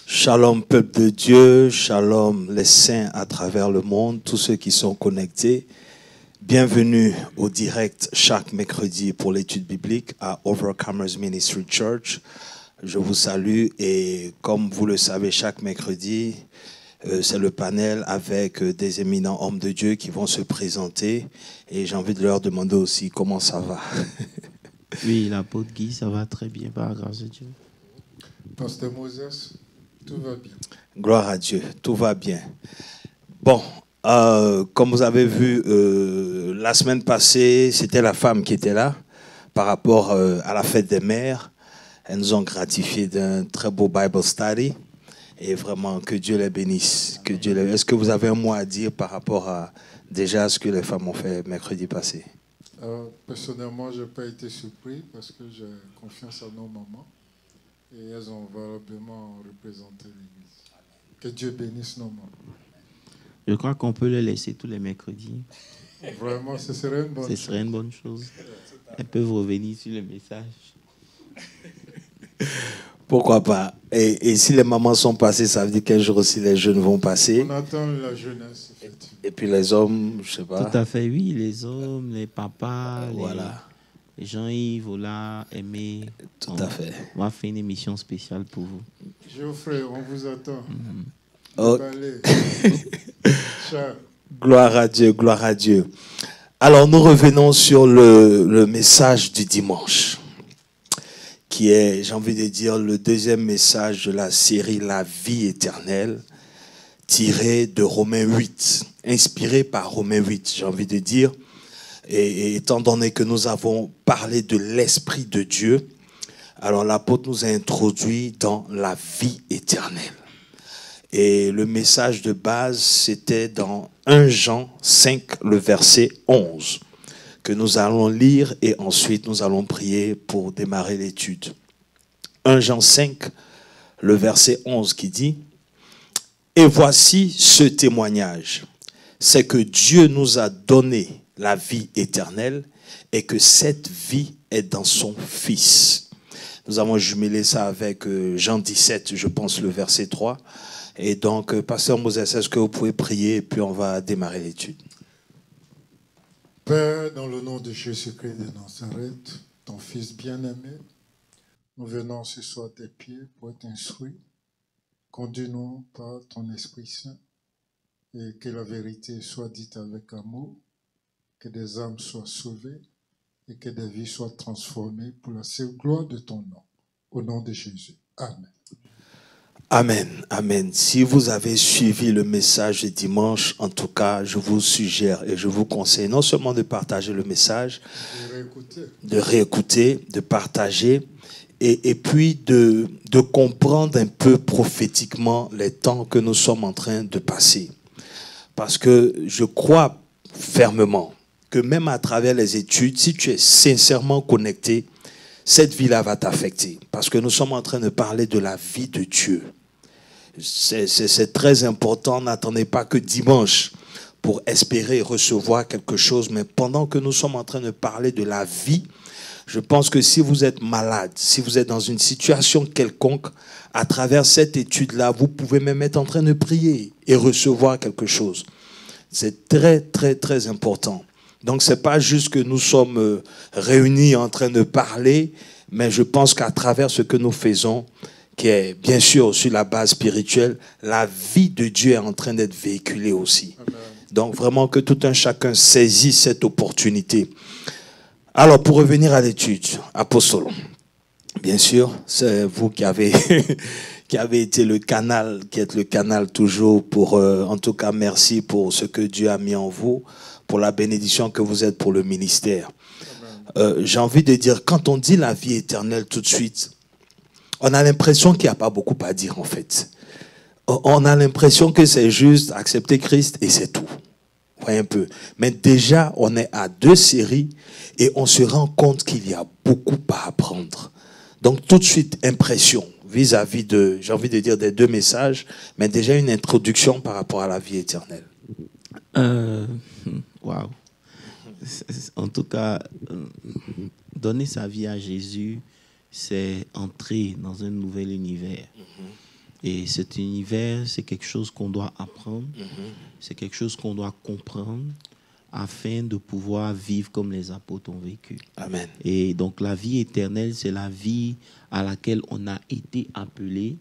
Shalom peuple de Dieu, shalom les saints à travers le monde, tous ceux qui sont connectés. Bienvenue au direct chaque mercredi pour l'étude biblique à Overcomers Ministry Church. Je vous salue et comme vous le savez, chaque mercredi, c'est le panel avec des éminents hommes de Dieu qui vont se présenter et j'ai envie de leur demander aussi comment ça va. Oui, l'apôtre Guy, ça va très bien par la grâce de Dieu. Pasteur Moses, tout va bien. Gloire à Dieu, tout va bien. Bon, comme vous avez vu, la semaine passée, c'était la femme qui était là par rapport à la fête des mères. Elles nous ont gratifié d'un très beau Bible study et vraiment que Dieu les bénisse. Que Dieu les... Est-ce que vous avez un mot à dire par rapport à déjà ce que les femmes ont fait mercredi passé? Personnellement, je n'ai pas été surpris parce que j'ai confiance en nos mamans et elles ont valablement représenté l'Église. Que Dieu bénisse nos mamans. Je crois qu'on peut les laisser tous les mercredis. Vraiment, ce serait une bonne chose. Ce serait une bonne chose. Elles peuvent revenir sur le message. Pourquoi pas? Et si les mamans sont passées, ça veut dire qu'un jour aussi les jeunes vont passer. On attend la jeunesse, effectivement. Et puis les hommes, je sais pas. Tout à fait, oui, les hommes, les papas, voilà. les Jean-Yves, voilà, Aimé. Tout à fait. On va faire une émission spéciale pour vous. Geoffrey, on vous attend. Oh. Ciao. Gloire à Dieu, gloire à Dieu. Alors nous revenons sur le message du dimanche, qui est, j'ai envie de dire, le deuxième message de la série La vie éternelle, tiré de Romains 8, inspiré par Romains 8, j'ai envie de dire. Et étant donné que nous avons parlé de l'Esprit de Dieu, alors l'apôtre nous a introduit dans la vie éternelle. Et le message de base, c'était dans 1 Jean 5, le verset 11, que nous allons lire et ensuite nous allons prier pour démarrer l'étude. 1 Jean 5, le verset 11 qui dit « Et voici ce témoignage, c'est que Dieu nous a donné la vie éternelle et que cette vie est dans son Fils. » Nous avons jumelé ça avec Jean 17, je pense, le verset 3. Et donc, Pasteur Moses, est-ce que vous pouvez prier et puis on va démarrer l'étude. Père, dans le nom de Jésus-Christ de Nazareth, ton Fils bien-aimé, nous venons ce soir à tes pieds pour être instruits. Conduis-nous par ton Esprit Saint et que la vérité soit dite avec amour, que des âmes soient sauvées et que des vies soient transformées pour la seule gloire de ton nom. Au nom de Jésus. Amen. Amen, amen. Si vous avez suivi le message de dimanche, en tout cas, je vous suggère et je vous conseille non seulement de partager le message, de réécouter, de partager, et puis de comprendre un peu prophétiquement les temps que nous sommes en train de passer. Parce que je crois fermement que même à travers les études, si tu es sincèrement connecté, cette vie-là va t'affecter. Parce que nous sommes en train de parler de la vie de Dieu. C'est très important. N'attendez pas que dimanche pour espérer recevoir quelque chose. Mais pendant que nous sommes en train de parler de la vie, je pense que si vous êtes malade, si vous êtes dans une situation quelconque, à travers cette étude-là, vous pouvez même être en train de prier et recevoir quelque chose. C'est très, très, très important. Donc, ce n'est pas juste que nous sommes réunis en train de parler, mais je pense qu'à travers ce que nous faisons, qui est bien sûr sur la base spirituelle, la vie de Dieu est en train d'être véhiculée aussi. Amen. Donc, vraiment que tout un chacun saisisse cette opportunité. Alors, pour revenir à l'étude, apostole, bien sûr, c'est vous qui avez, qui avez été le canal, qui êtes le canal toujours pour, en tout cas, merci pour ce que Dieu a mis en vous, pour la bénédiction que vous êtes pour le ministère. J'ai envie de dire, quand on dit la vie éternelle tout de suite, on a l'impression qu'il n'y a pas beaucoup à dire en fait. On a l'impression que c'est juste accepter Christ et c'est tout. Vous voyez un peu. Mais déjà, on est à 2 séries et on se rend compte qu'il y a beaucoup à apprendre. Donc tout de suite, impression vis-à-vis de, j'ai envie de dire des 2 messages, mais déjà une introduction par rapport à la vie éternelle. Waouh. En tout cas, donner sa vie à Jésus, c'est entrer dans un nouvel univers. Et cet univers, c'est quelque chose qu'on doit apprendre, c'est quelque chose qu'on doit comprendre afin de pouvoir vivre comme les apôtres ont vécu. Amen. Et donc la vie éternelle, c'est la vie à laquelle on a été appelé,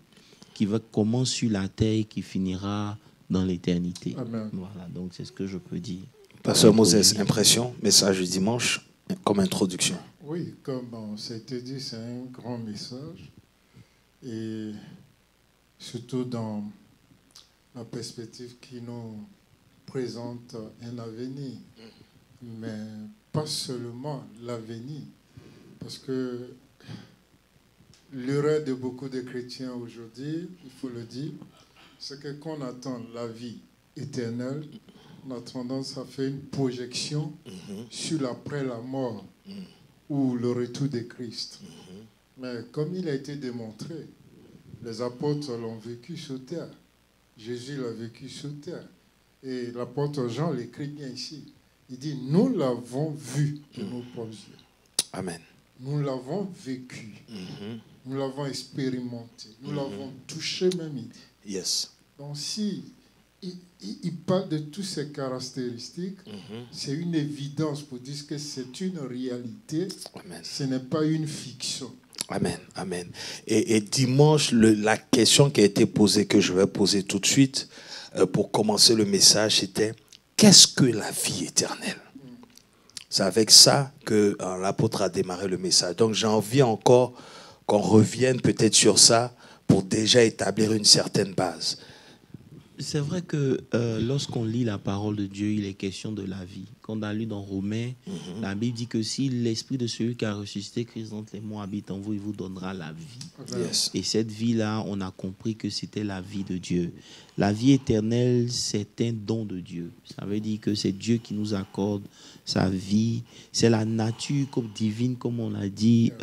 qui va commencer sur la terre et qui finira dans l'éternité. Voilà, donc c'est ce que je peux dire. Pasteur Moses, impression, message du dimanche, comme introduction. Oui, comme ça a été dit, c'est un grand message. Et surtout dans la perspective qui nous présente un avenir. Mais pas seulement l'avenir. Parce que l'erreur de beaucoup de chrétiens aujourd'hui, il faut le dire, c'est que quand on attend la vie éternelle, on a tendance à faire une projection sur l'après la mort ou le retour de Christ. Mais comme il a été démontré, les apôtres l'ont vécu sur terre. Jésus l'a vécu sur terre. Et l'apôtre Jean l'écrit bien ici. Il dit, nous l'avons vu de nos propres yeux. Amen. Nous l'avons vécu. Nous l'avons expérimenté. Nous l'avons touché même. Il dit. Yes. Donc si il parle de toutes ces caractéristiques, c'est une évidence pour dire que c'est une réalité. Amen. Ce n'est pas une fiction. Amen, amen. Et dimanche, la question qui a été posée, que je vais poser tout de suite, pour commencer le message, c'était qu'est-ce que la vie éternelle? C'est avec ça que l'apôtre a démarré le message. Donc j'ai envie encore qu'on revienne peut-être sur ça pour déjà établir une certaine base. C'est vrai que lorsqu'on lit la parole de Dieu, il est question de la vie. Quand on a lu dans Romains, la Bible dit que si l'esprit de celui qui a ressuscité Christ entre les morts habite en vous, il vous donnera la vie. Yes. Et cette vie-là, on a compris que c'était la vie de Dieu. La vie éternelle, c'est un don de Dieu. Ça veut dire que c'est Dieu qui nous accorde sa vie. C'est la nature comme divine, comme on l'a dit,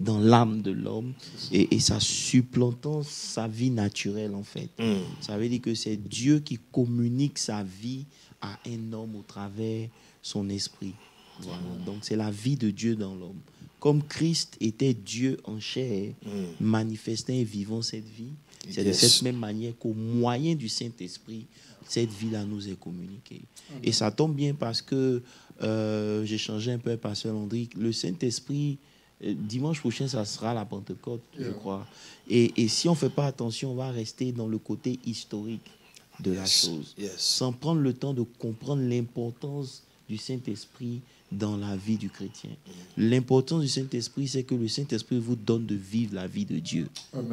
dans l'âme de l'homme. Et ça supplantant sa vie naturelle, en fait. Ça veut dire que c'est Dieu qui communique sa vie à un homme au travers son esprit. Voilà. Donc c'est la vie de Dieu dans l'homme. Comme Christ était Dieu en chair, manifestant et vivant cette vie, c'est de cette même manière qu'au moyen du Saint-Esprit, cette vie-là nous est communiquée. Et ça tombe bien parce que j'ai changé un peu avec Pasteur Landry. Le Saint-Esprit, dimanche prochain, ça sera la Pentecôte, je crois. Et si on ne fait pas attention, on va rester dans le côté historique de la chose, sans prendre le temps de comprendre l'importance du Saint-Esprit dans la vie du chrétien. L'importance du Saint-Esprit, c'est que le Saint-Esprit vous donne de vivre la vie de Dieu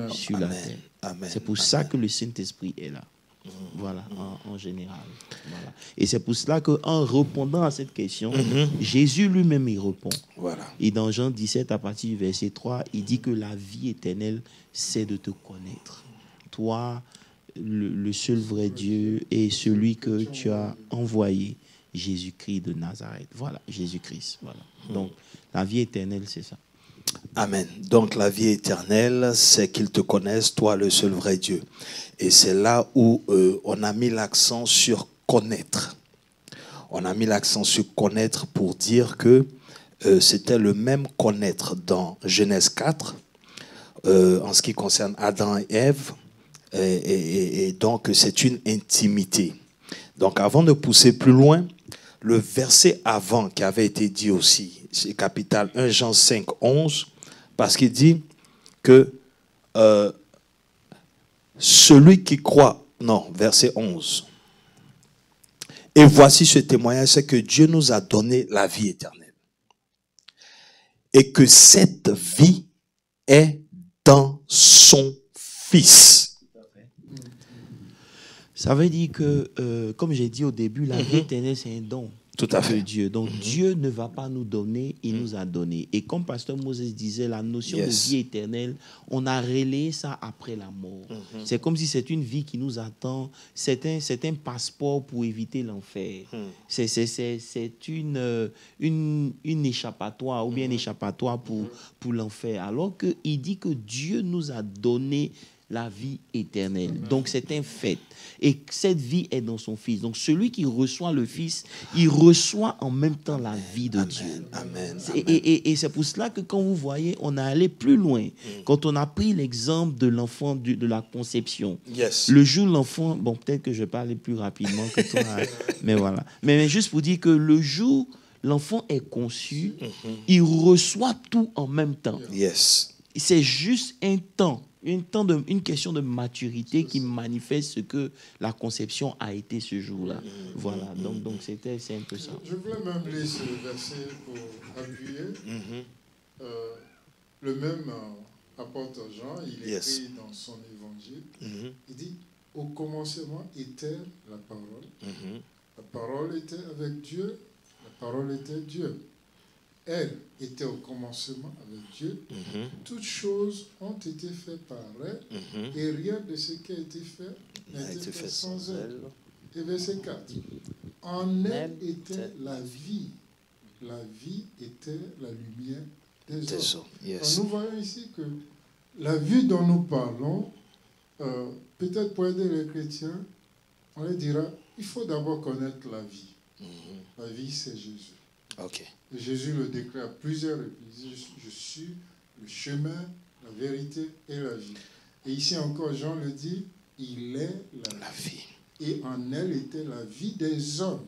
sur la terre. C'est pour ça que le Saint-Esprit est là. Voilà, en général. Voilà. Et c'est pour cela qu'en répondant à cette question, Jésus lui-même y répond. Voilà. Et dans Jean 17, à partir du verset 3, il dit que la vie éternelle, c'est de te connaître. Toi, le seul vrai Dieu et celui que tu as envoyé, Jésus-Christ de Nazareth. Voilà, Jésus-Christ. Voilà. Donc, la vie éternelle, c'est ça. Amen. Donc, la vie éternelle, c'est qu'ils te connaissent, toi, le seul vrai Dieu. Et c'est là où on a mis l'accent sur connaître. On a mis l'accent sur connaître pour dire que c'était le même connaître dans Genèse 4, en ce qui concerne Adam et Ève. Et donc, c'est une intimité. Donc, avant de pousser plus loin, le verset avant qui avait été dit aussi, c'est capital 1 Jean 5, 11, parce qu'il dit que celui qui croit, non, verset 11. Et voici ce témoignage, c'est que Dieu nous a donné la vie éternelle. Et que cette vie est dans son Fils. Ça veut dire que, comme j'ai dit au début, la vie éternelle, c'est un don. Tout à fait. De Dieu. Donc Dieu ne va pas nous donner, il nous a donné. Et comme Pasteur Moses disait, la notion de vie éternelle, on a relayé ça après la mort. C'est comme si c'est une vie qui nous attend. C'est un passeport pour éviter l'enfer. C'est une échappatoire ou bien un échappatoire pour l'enfer. Alors qu'il dit que Dieu nous a donné la vie éternelle. Donc c'est un fait. Et cette vie est dans son Fils. Donc celui qui reçoit le Fils, il reçoit en même temps la vie de Dieu. Amen. Et c'est pour cela que quand vous voyez, on a allé plus loin. Quand on a pris l'exemple de l'enfant, de la conception. Yes. Le jour où l'enfant, bon peut-être que je vais parler plus rapidement que toi, mais voilà. Mais juste pour dire que le jour l'enfant est conçu, il reçoit tout en même temps. Yes. C'est juste un temps, une question de maturité qui manifeste ce que la conception a été ce jour-là. Voilà, donc c'est un peu ça. Je voulais même lire ce verset pour appuyer. Le même apôtre Jean, il écrit dans son évangile, il dit, au commencement était la parole. La parole était avec Dieu, la parole était Dieu. Elle était au commencement avec Dieu. Toutes choses ont été faites par elle, et rien de ce qui a été fait n'a été fait sans elle. Et verset 4. En elle était la vie. La vie était la lumière des hommes. Yes. Nous voyons ici que la vie dont nous parlons, peut-être pour aider les chrétiens, on leur dira, il faut d'abord connaître la vie. La vie, c'est Jésus. Ok. Et Jésus le déclare à plusieurs reprises. Je suis le chemin, la vérité et la vie. Et ici encore, Jean le dit, il est la vie. Et en elle était la vie des hommes.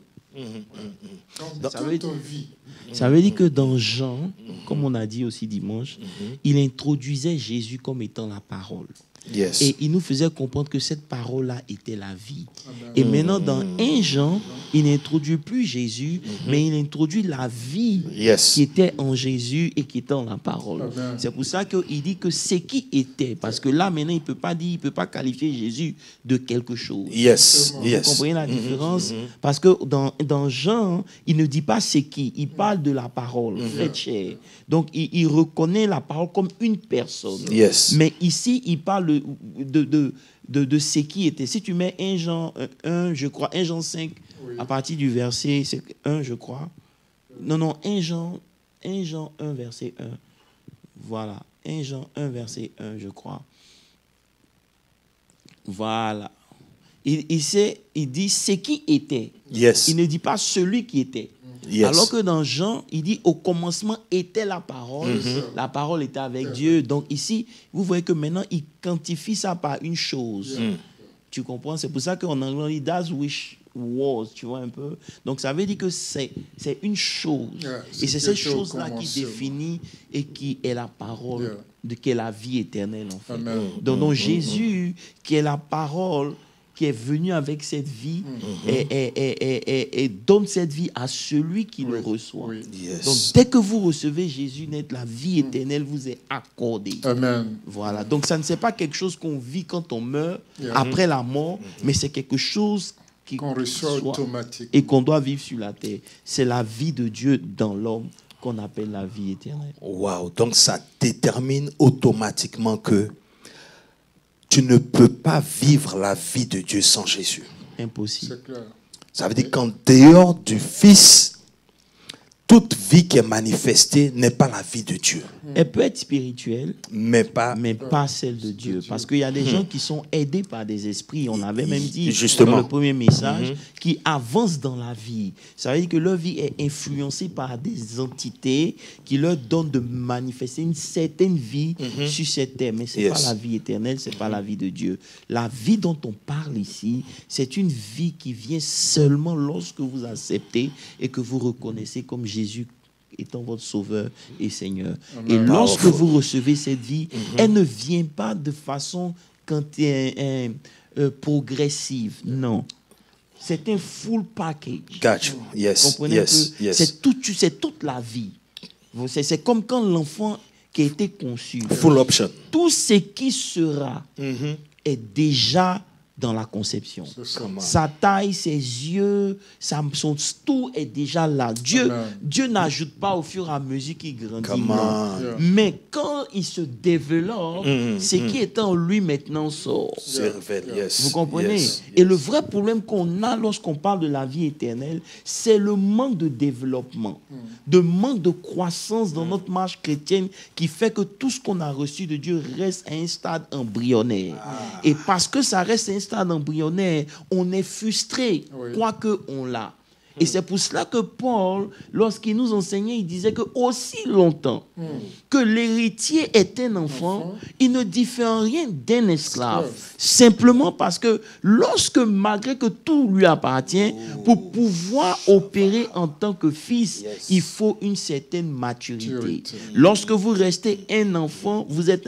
Donc, ça veut toute vie. Ça veut dire que dans Jean, comme on a dit aussi dimanche, il introduisait Jésus comme étant la parole. Yes. Et il nous faisait comprendre que cette parole-là était la vie. Et maintenant, dans 1 Jean, il n'introduit plus Jésus, mais il introduit la vie qui était en Jésus et qui était en la parole. C'est pour ça qu'il dit que c'est qui était. Parce que là, maintenant, il ne peut pas qualifier Jésus de quelque chose. Yes. Vous comprenez la différence? Parce que dans Jean, il ne dit pas c'est qui. Il parle de la parole, faite chair. Donc, il reconnaît la parole comme une personne. Yes. Mais ici, il parle de ce qui était. Si tu mets 1 Jean 1, je crois, 1 Jean 5, à partir du verset 1, je crois. Non, 1 Jean 1, verset 1. Voilà, 1 Jean 1, verset 1, je crois. Voilà. Il dit ce qui était. Yes. Il ne dit pas celui qui était. Yes. Alors que dans Jean, il dit au commencement était la parole. La parole était avec Dieu. Donc ici, vous voyez que maintenant, il quantifie ça par une chose. Tu comprends? C'est pour ça qu'en anglais, il dit that's which was, tu vois un peu. Donc ça veut dire que c'est une chose. Et c'est cette chose-là qui définit et qui est la parole, qui est la vie éternelle en fait. Donc Jésus, qui est la parole, qui est venu avec cette vie et donne cette vie à celui qui le reçoit. Yes. Donc, dès que vous recevez Jésus, la vie éternelle vous est accordée. Amen. Voilà. Donc, ça ne c'est pas quelque chose qu'on vit quand on meurt après la mort, mais c'est quelque chose qu'on reçoit automatiquement et qu'on doit vivre sur la terre. C'est la vie de Dieu dans l'homme qu'on appelle la vie éternelle. Wow. Donc, ça détermine automatiquement que tu ne peux pas vivre la vie de Dieu sans Jésus. Impossible. C'est clair. Ça veut dire qu'en dehors du Fils, toute vie qui est manifestée n'est pas la vie de Dieu. Elle peut être spirituelle, mais pas celle de Dieu. Parce qu'il y a des gens qui sont aidés par des esprits, on avait même dit justement dans le premier message, qui avancent dans la vie. Ça veut dire que leur vie est influencée par des entités qui leur donnent de manifester une certaine vie sur cette terre. Mais ce n'est pas la vie éternelle, ce n'est pas la vie de Dieu. La vie dont on parle ici, c'est une vie qui vient seulement lorsque vous acceptez et que vous reconnaissez comme Jésus étant votre sauveur et Seigneur. Et lorsque vous recevez cette vie, elle ne vient pas de façon progressive. Non. C'est un full package. Gotcha. Yes. Vous comprenez un peu? C'est toute la vie. C'est comme quand l'enfant qui a été conçu. Full option. Tout ce qui sera est déjà dans la conception. Comment? Sa taille, ses yeux, tout est déjà là. Dieu n'ajoute pas au fur et à mesure qu'il grandit. Mais quand il se développe, ce qui est en lui maintenant sort. Vous comprenez? Et le vrai problème qu'on a lorsqu'on parle de la vie éternelle, c'est le manque de développement, de manque de croissance dans notre marche chrétienne qui fait que tout ce qu'on a reçu de Dieu reste à un stade embryonnaire. Et parce que ça reste à un stade embryonnaire, on est frustré, quoique on l'a. Et c'est pour cela que Paul, lorsqu'il nous enseignait, il disait que aussi longtemps que l'héritier est un enfant, il ne diffère en rien d'un esclave. Simplement parce que lorsque, malgré que tout lui appartient, pour pouvoir opérer en tant que fils, il faut une certaine maturité. Lorsque vous restez un enfant, vous êtes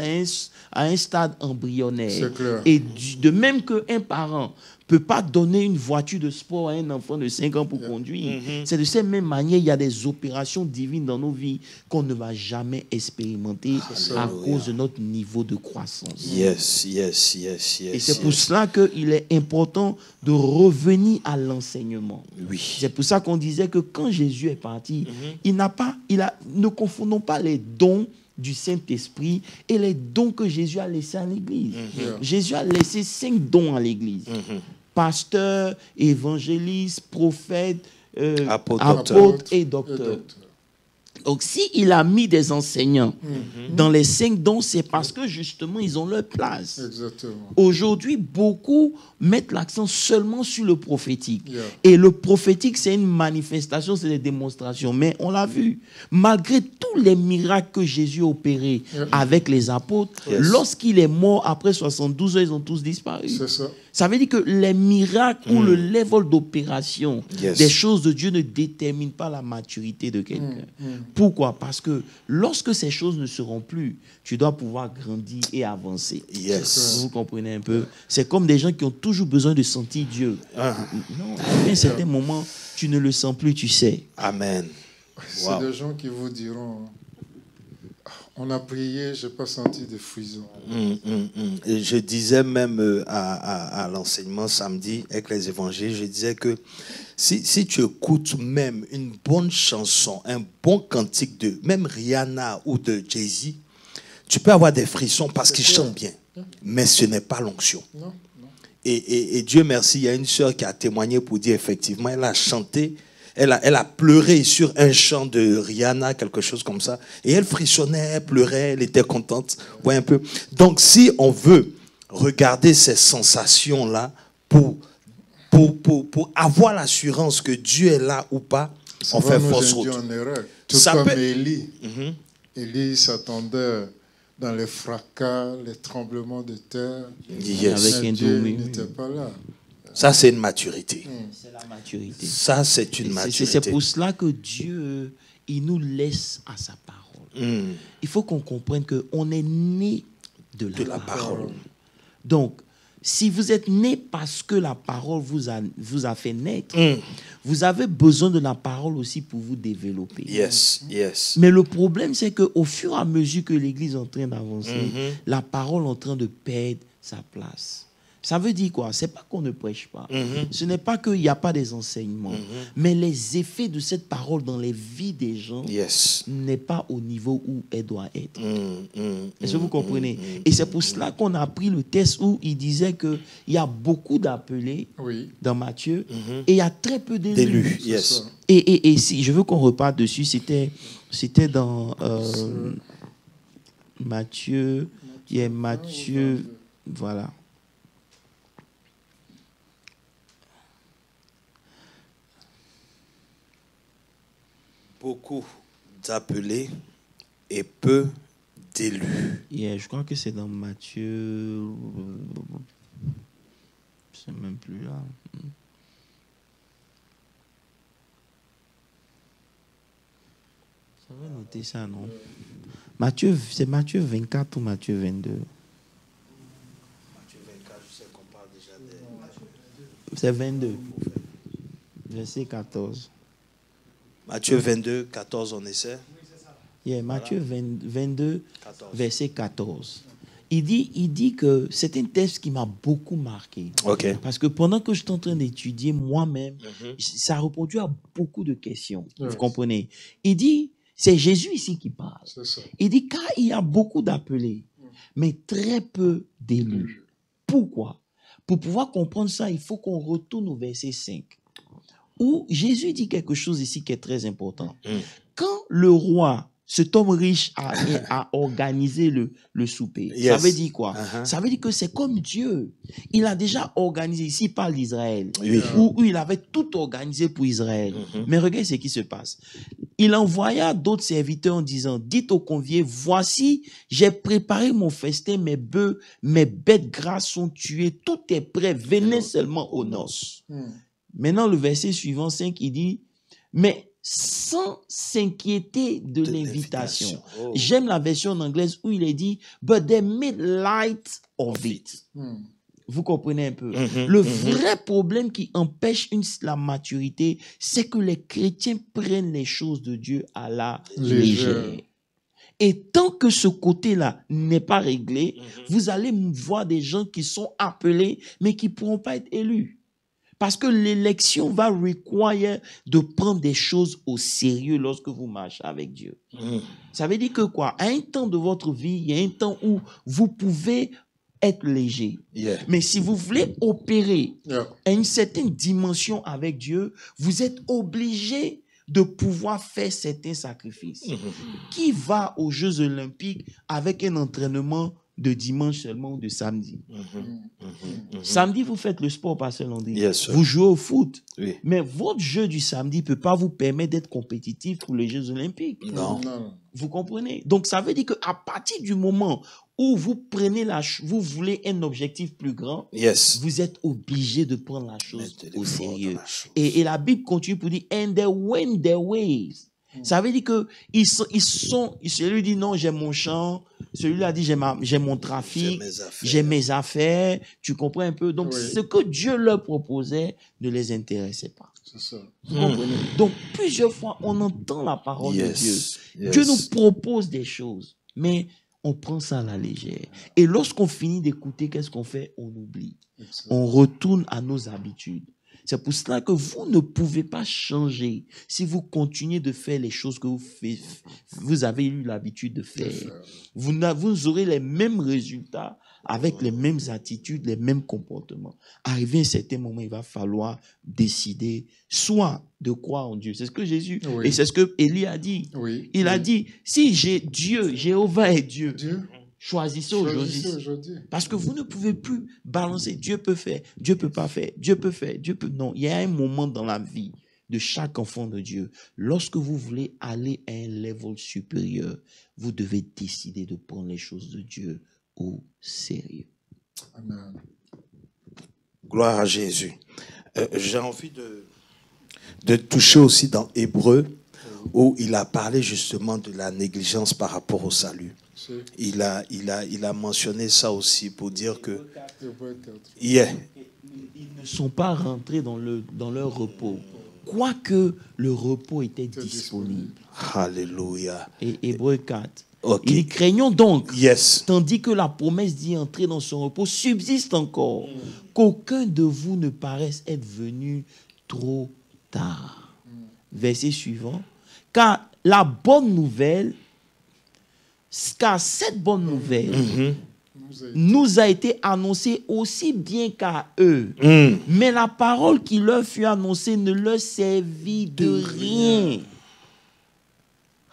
à un stade embryonnaire. Et de même qu'un parent ne peut pas donner une voiture de sport à un enfant de 5 ans pour conduire. C'est de cette même manière, il y a des opérations divines dans nos vies qu'on ne va jamais expérimenter à cause de notre niveau de croissance. Et c'est pour cela qu'il est important de revenir à l'enseignement. C'est pour ça qu'on disait que quand Jésus est parti, ne confondons pas les dons du Saint-Esprit et les dons que Jésus a laissés à l'Église. Jésus a laissé 5 dons à l'Église. Pasteur, évangéliste, prophète, apôtre et docteur. Donc, s'il a mis des enseignants dans les 5 dons, c'est parce que justement, ils ont leur place. Aujourd'hui, beaucoup mettent l'accent seulement sur le prophétique. Et le prophétique, c'est une manifestation, c'est des démonstrations. Mais on l'a vu, malgré tous les miracles que Jésus a opérés avec les apôtres, lorsqu'il est mort après 72 heures, ils ont tous disparu. Ça veut dire que les miracles ou le level d'opération des choses de Dieu ne déterminent pas la maturité de quelqu'un. Pourquoi? Parce que lorsque ces choses ne seront plus, tu dois pouvoir grandir et avancer. Vous comprenez un peu? C'est comme des gens qui ont toujours besoin de sentir Dieu. Non, à un certain moment, tu ne le sens plus, tu sais. Amen. C'est des gens qui vous diront... On a prié, je n'ai pas senti de frisson. Et je disais même à l'enseignement samedi avec les évangiles, je disais que si tu écoutes même une bonne chanson, un bon cantique de même Rihanna ou de Jay-Z, tu peux avoir des frissons parce qu'ils chantent bien. Mais ce n'est pas l'onction. Et Dieu merci, il y a une sœur qui a témoigné pour dire effectivement, elle a chanté. Elle a pleuré sur un chant de Rihanna, quelque chose comme ça. Et elle frissonnait, elle pleurait, elle était contente. Ouais, un peu. Donc, si on veut regarder ces sensations-là pour avoir l'assurance que Dieu est là ou pas, on fait fausse route. Tout comme Élie. Élie s'attendait dans les fracas, les tremblements de terre. Avec Dieu n'était pas là. Ça, c'est une maturité. C'est la maturité. Ça, c'est une maturité. C'est pour cela que Dieu, il nous laisse à sa parole. Il faut qu'on comprenne qu'on est né de la parole. Donc, si vous êtes né parce que la parole vous a fait naître, vous avez besoin de la parole aussi pour vous développer. Mais le problème, c'est qu'au fur et à mesure que l'Église est en train d'avancer, la parole est en train de perdre sa place. Ça veut dire quoi? Ce n'est pas qu'on ne prêche pas. Ce n'est pas qu'il n'y a pas des enseignements. Mais les effets de cette parole dans les vies des gens n'est pas au niveau où elle doit être. Est-ce que vous comprenez? Et c'est pour cela qu'on a pris le texte où il disait qu'il y a beaucoup d'appelés dans Matthieu et il y a très peu d'élus. Et si je veux qu'on reparte dessus, c'était dans Matthieu. Il y a Matthieu, voilà. Beaucoup d'appelés et peu d'élus. Je crois que c'est dans Matthieu. C'est même plus là. Ça va noter ça, non? Matthieu, c'est Matthieu 24 ou Matthieu 22? Matthieu 24, je sais qu'on parle déjà des... C'est 22. Verset 14. Matthieu 22, 14, on essaie. Matthieu 22, 14. Verset 14. Il dit que c'est un texte qui m'a beaucoup marqué. OK. Parce que pendant que je suis en train d'étudier moi-même, ça a répondu à beaucoup de questions. Ouais. Vous comprenez? Il dit, c'est Jésus ici qui parle. C'est ça. Il dit, car il y a beaucoup d'appelés, mais très peu d'élus. Pourquoi? Pour pouvoir comprendre ça, il faut qu'on retourne au verset 5, où Jésus dit quelque chose ici qui est très important. Quand le roi, cet homme riche, a organisé le souper, ça veut dire quoi? Ça veut dire que c'est comme Dieu. Il a déjà organisé, ici il parle d'Israël, où il avait tout organisé pour Israël. Mais regarde ce qui se passe. Il envoya d'autres serviteurs en disant, dites aux conviés, voici, j'ai préparé mon festin, mes bœufs, mes bêtes grasses sont tuées, tout est prêt, venez seulement aux noces. Maintenant, le verset suivant, 5, il dit, mais sans s'inquiéter de l'invitation. Oh. J'aime la version en anglaise où il est dit, but they made light of it. Vous comprenez un peu? Le vrai problème qui empêche la maturité, c'est que les chrétiens prennent les choses de Dieu à la légère. Et tant que ce côté-là n'est pas réglé, vous allez voir des gens qui sont appelés, mais qui ne pourront pas être élus. Parce que l'élection va require de prendre des choses au sérieux lorsque vous marchez avec Dieu. Ça veut dire que quoi? À un temps de votre vie, il y a un temps où vous pouvez être léger. Mais si vous voulez opérer à une certaine dimension avec Dieu, vous êtes obligé de pouvoir faire certains sacrifices. Qui va aux Jeux Olympiques avec un entraînement de dimanche seulement ou de samedi? Samedi, vous faites le sport, Pasteur Landry. Vous jouez au foot. Mais votre jeu du samedi ne peut pas vous permettre d'être compétitif pour les Jeux Olympiques. Non. Vous comprenez? Donc, ça veut dire qu'à partir du moment où vous prenez vous voulez un objectif plus grand, vous êtes obligé de prendre la chose au sérieux. Et la Bible continue pour dire, and they went their ways. Ça veut dire que celui dit non, j'ai mon champ, celui-là dit j'ai mon trafic, j'ai mes affaires, tu comprends un peu? Donc, ce que Dieu leur proposait ne les intéressait pas. C'est ça. Vous comprenez? Donc, plusieurs fois, on entend la parole de Dieu. Dieu nous propose des choses, mais on prend ça à la légère. Et lorsqu'on finit d'écouter, qu'est-ce qu'on fait? On oublie. On retourne à nos habitudes. C'est pour cela que vous ne pouvez pas changer si vous continuez de faire les choses que vous avez eu l'habitude de faire. Vous aurez les mêmes résultats avec les mêmes attitudes, les mêmes comportements. Arrivé à un certain moment, il va falloir décider soit de croire en Dieu. C'est ce que Jésus, et c'est ce que Élie a dit. Il a dit, si j'ai Dieu, Jéhovah est Dieu. Choisissez aujourd'hui. Parce que vous ne pouvez plus balancer. Dieu peut faire, Dieu peut pas faire, Dieu peut faire, Dieu peut... Non, il y a un moment dans la vie de chaque enfant de Dieu. Lorsque vous voulez aller à un level supérieur, vous devez décider de prendre les choses de Dieu au sérieux. Amen. Gloire à Jésus. J'ai envie de toucher aussi dans Hébreux, où il a parlé justement de la négligence par rapport au salut. Il a mentionné ça aussi pour dire que ils ne sont pas rentrés dans leur repos, quoique le repos était disponible. Alléluia. Et Hébreux 4. Il dit, craignons donc, tandis que la promesse d'y entrer dans son repos subsiste encore, qu'aucun de vous ne paraisse être venu trop tard. Verset suivant. Car cette bonne nouvelle nous a été annoncée aussi bien qu'à eux. Mais la parole qui leur fut annoncée ne leur servit de rien.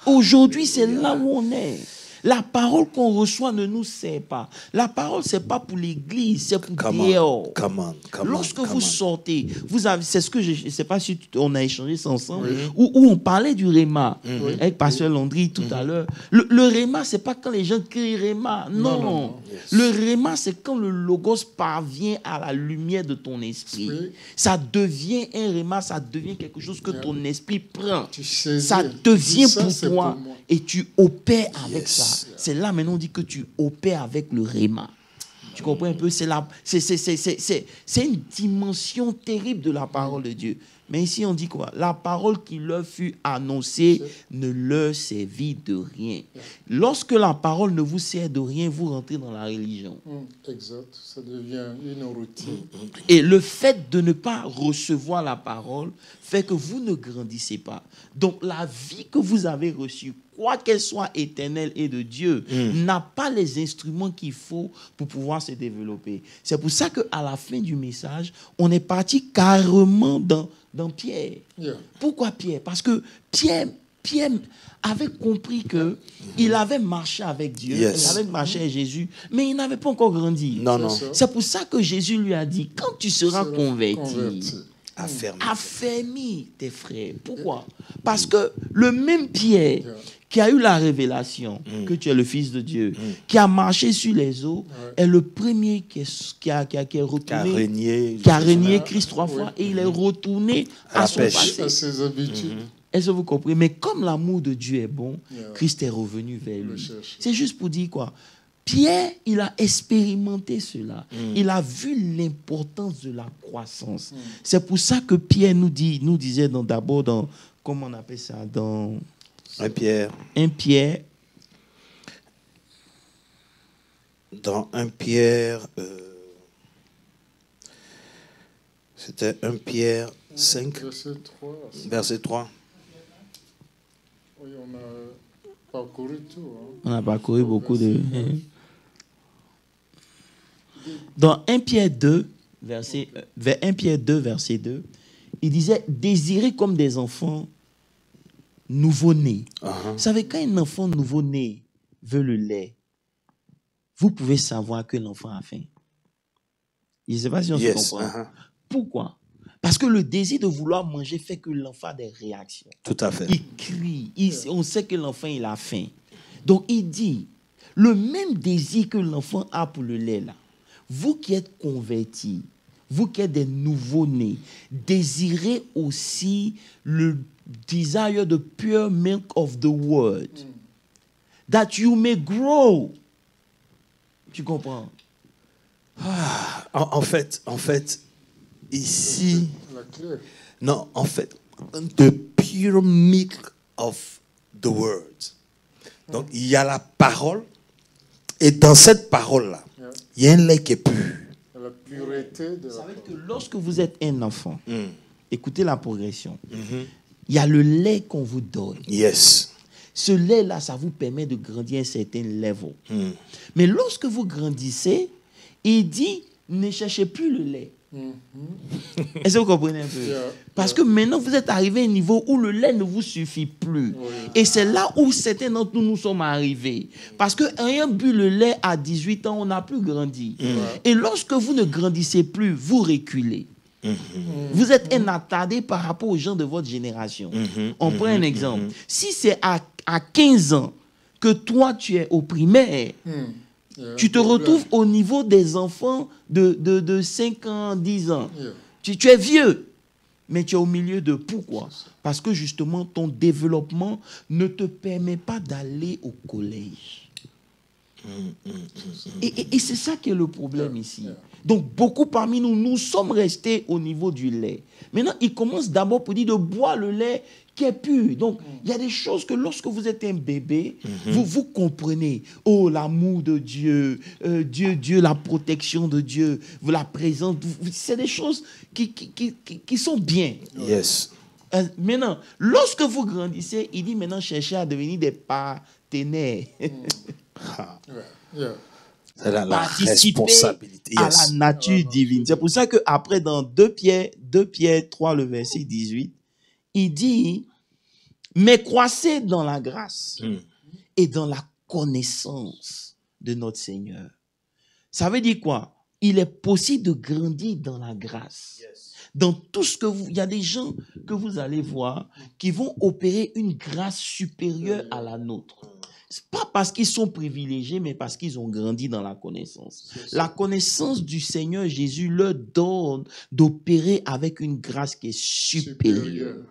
Aujourd'hui, c'est là où on est. La parole qu'on reçoit ne nous sert pas. La parole, ce n'est pas pour l'église, c'est pour dehors. Lorsque vous sortez, vous avez, c'est ce que je ne sais pas si on a échangé ça ensemble, où on parlait du réma, avec Pasteur Landry tout à l'heure. Le réma, ce n'est pas quand les gens crient réma. Non. Le réma, c'est quand le logos parvient à la lumière de ton esprit. Ça devient un réma, ça devient quelque chose que ton esprit prend. Ça devient pour toi et tu opères avec ça. C'est là maintenant on dit que tu opères avec le réma. Tu comprends un peu? C'est une dimension terrible de la parole de Dieu. Mais ici, on dit quoi? La parole qui leur fut annoncée ne leur servit de rien. Lorsque la parole ne vous sert de rien, vous rentrez dans la religion. Exact. Ça devient une routine. Et le fait de ne pas recevoir la parole fait que vous ne grandissez pas. Donc, la vie que vous avez reçue, quoi qu'elle soit éternelle et de Dieu, n'a pas les instruments qu'il faut pour pouvoir se développer. C'est pour ça qu'à la fin du message, on est parti carrément dans Pierre. Yeah. Pourquoi Pierre? Parce que Pierre avait compris qu'il avait marché avec Dieu, il avait marché avec Jésus, mais il n'avait pas encore grandi. Non. C'est pour ça que Jésus lui a dit, quand tu seras converti, affermis tes frères. Pourquoi? Parce que le même Pierre qui a eu la révélation que tu es le Fils de Dieu, qui a marché sur les eaux, est le premier qui est retourné, qui a régné Christ 3 fois, et il est retourné à son passé. À ses habitudes. Est-ce que vous comprenez? Mais comme l'amour de Dieu est bon, Christ est revenu vers lui. C'est juste pour dire quoi? Pierre, il a expérimenté cela. Il a vu l'importance de la croissance. C'est pour ça que Pierre nous disait d'abord dans, comment on appelle ça, dans 1 Pierre. Dans 1 Pierre, c'était 1 Pierre 5, verset 3. Oui, on a parcouru tout. On a parcouru beaucoup de... Dans 1 Pierre 2, verset 2, il disait « Désirez comme des enfants nouveau-nés. » Vous savez, quand un enfant nouveau-né veut le lait, vous pouvez savoir que l'enfant a faim. Je ne sais pas si on se comprend. Pourquoi? Parce que le désir de vouloir manger fait que l'enfant a des réactions. Tout à fait. Il crie. On sait que l'enfant, il a faim. Donc, il dit, le même désir que l'enfant a pour le lait, là, vous qui êtes convertis, vous qui êtes des nouveaux-nés, désirez aussi le desire the pure milk of the word, that you may grow. Tu comprends? En fait, ici, non, en fait, the pure milk of the word. Donc, il y a la parole, et dans cette parole-là, il y a un lait qui est pur. La pureté de la Ça veut dire que lorsque vous êtes un enfant, écoutez la progression, il y a le lait qu'on vous donne. Yes. Ce lait-là, ça vous permet de grandir à un certain level. Mais lorsque vous grandissez, il dit, ne cherchez plus le lait. Est-ce que vous comprenez un peu? Parce que maintenant, vous êtes arrivé à un niveau où le lait ne vous suffit plus. Et c'est là où certains d'entre nous sommes arrivés. Parce qu'ayant bu le lait à 18 ans, on n'a plus grandi. Et lorsque vous ne grandissez plus, vous reculez. Vous êtes un attardé par rapport aux gens de votre génération. On prend un exemple. Si c'est à 15 ans que toi, tu es au primaire, tu te retrouves au niveau des enfants de 5 ans, 10 ans. Tu es vieux, mais tu es au milieu de... Pourquoi? Parce que justement, ton développement ne te permet pas d'aller au collège. Et c'est ça qui est le problème ici. Donc, beaucoup parmi nous, nous sommes restés au niveau du lait. Maintenant, ils commencent d'abord pour dire de boire le lait qui est pur. Donc, il y a des choses que lorsque vous êtes un bébé, vous comprenez. Oh, l'amour de Dieu, Dieu, la protection de Dieu, la présence. C'est des choses qui sont bien. Yes. Maintenant, lorsque vous grandissez, il dit maintenant cherchez à devenir des partenaires. C'est la responsabilité. À la nature divine. C'est pour ça qu'après, dans 2 Pierre 3, le verset 18, il dit, mais croissez dans la grâce et dans la connaissance de notre Seigneur. Ça veut dire quoi? Il est possible de grandir dans la grâce. Dans tout ce que il y a des gens que vous allez voir qui vont opérer une grâce supérieure à la nôtre. C'est pas parce qu'ils sont privilégiés, mais parce qu'ils ont grandi dans la connaissance. La connaissance du Seigneur Jésus leur donne d'opérer avec une grâce qui est supérieure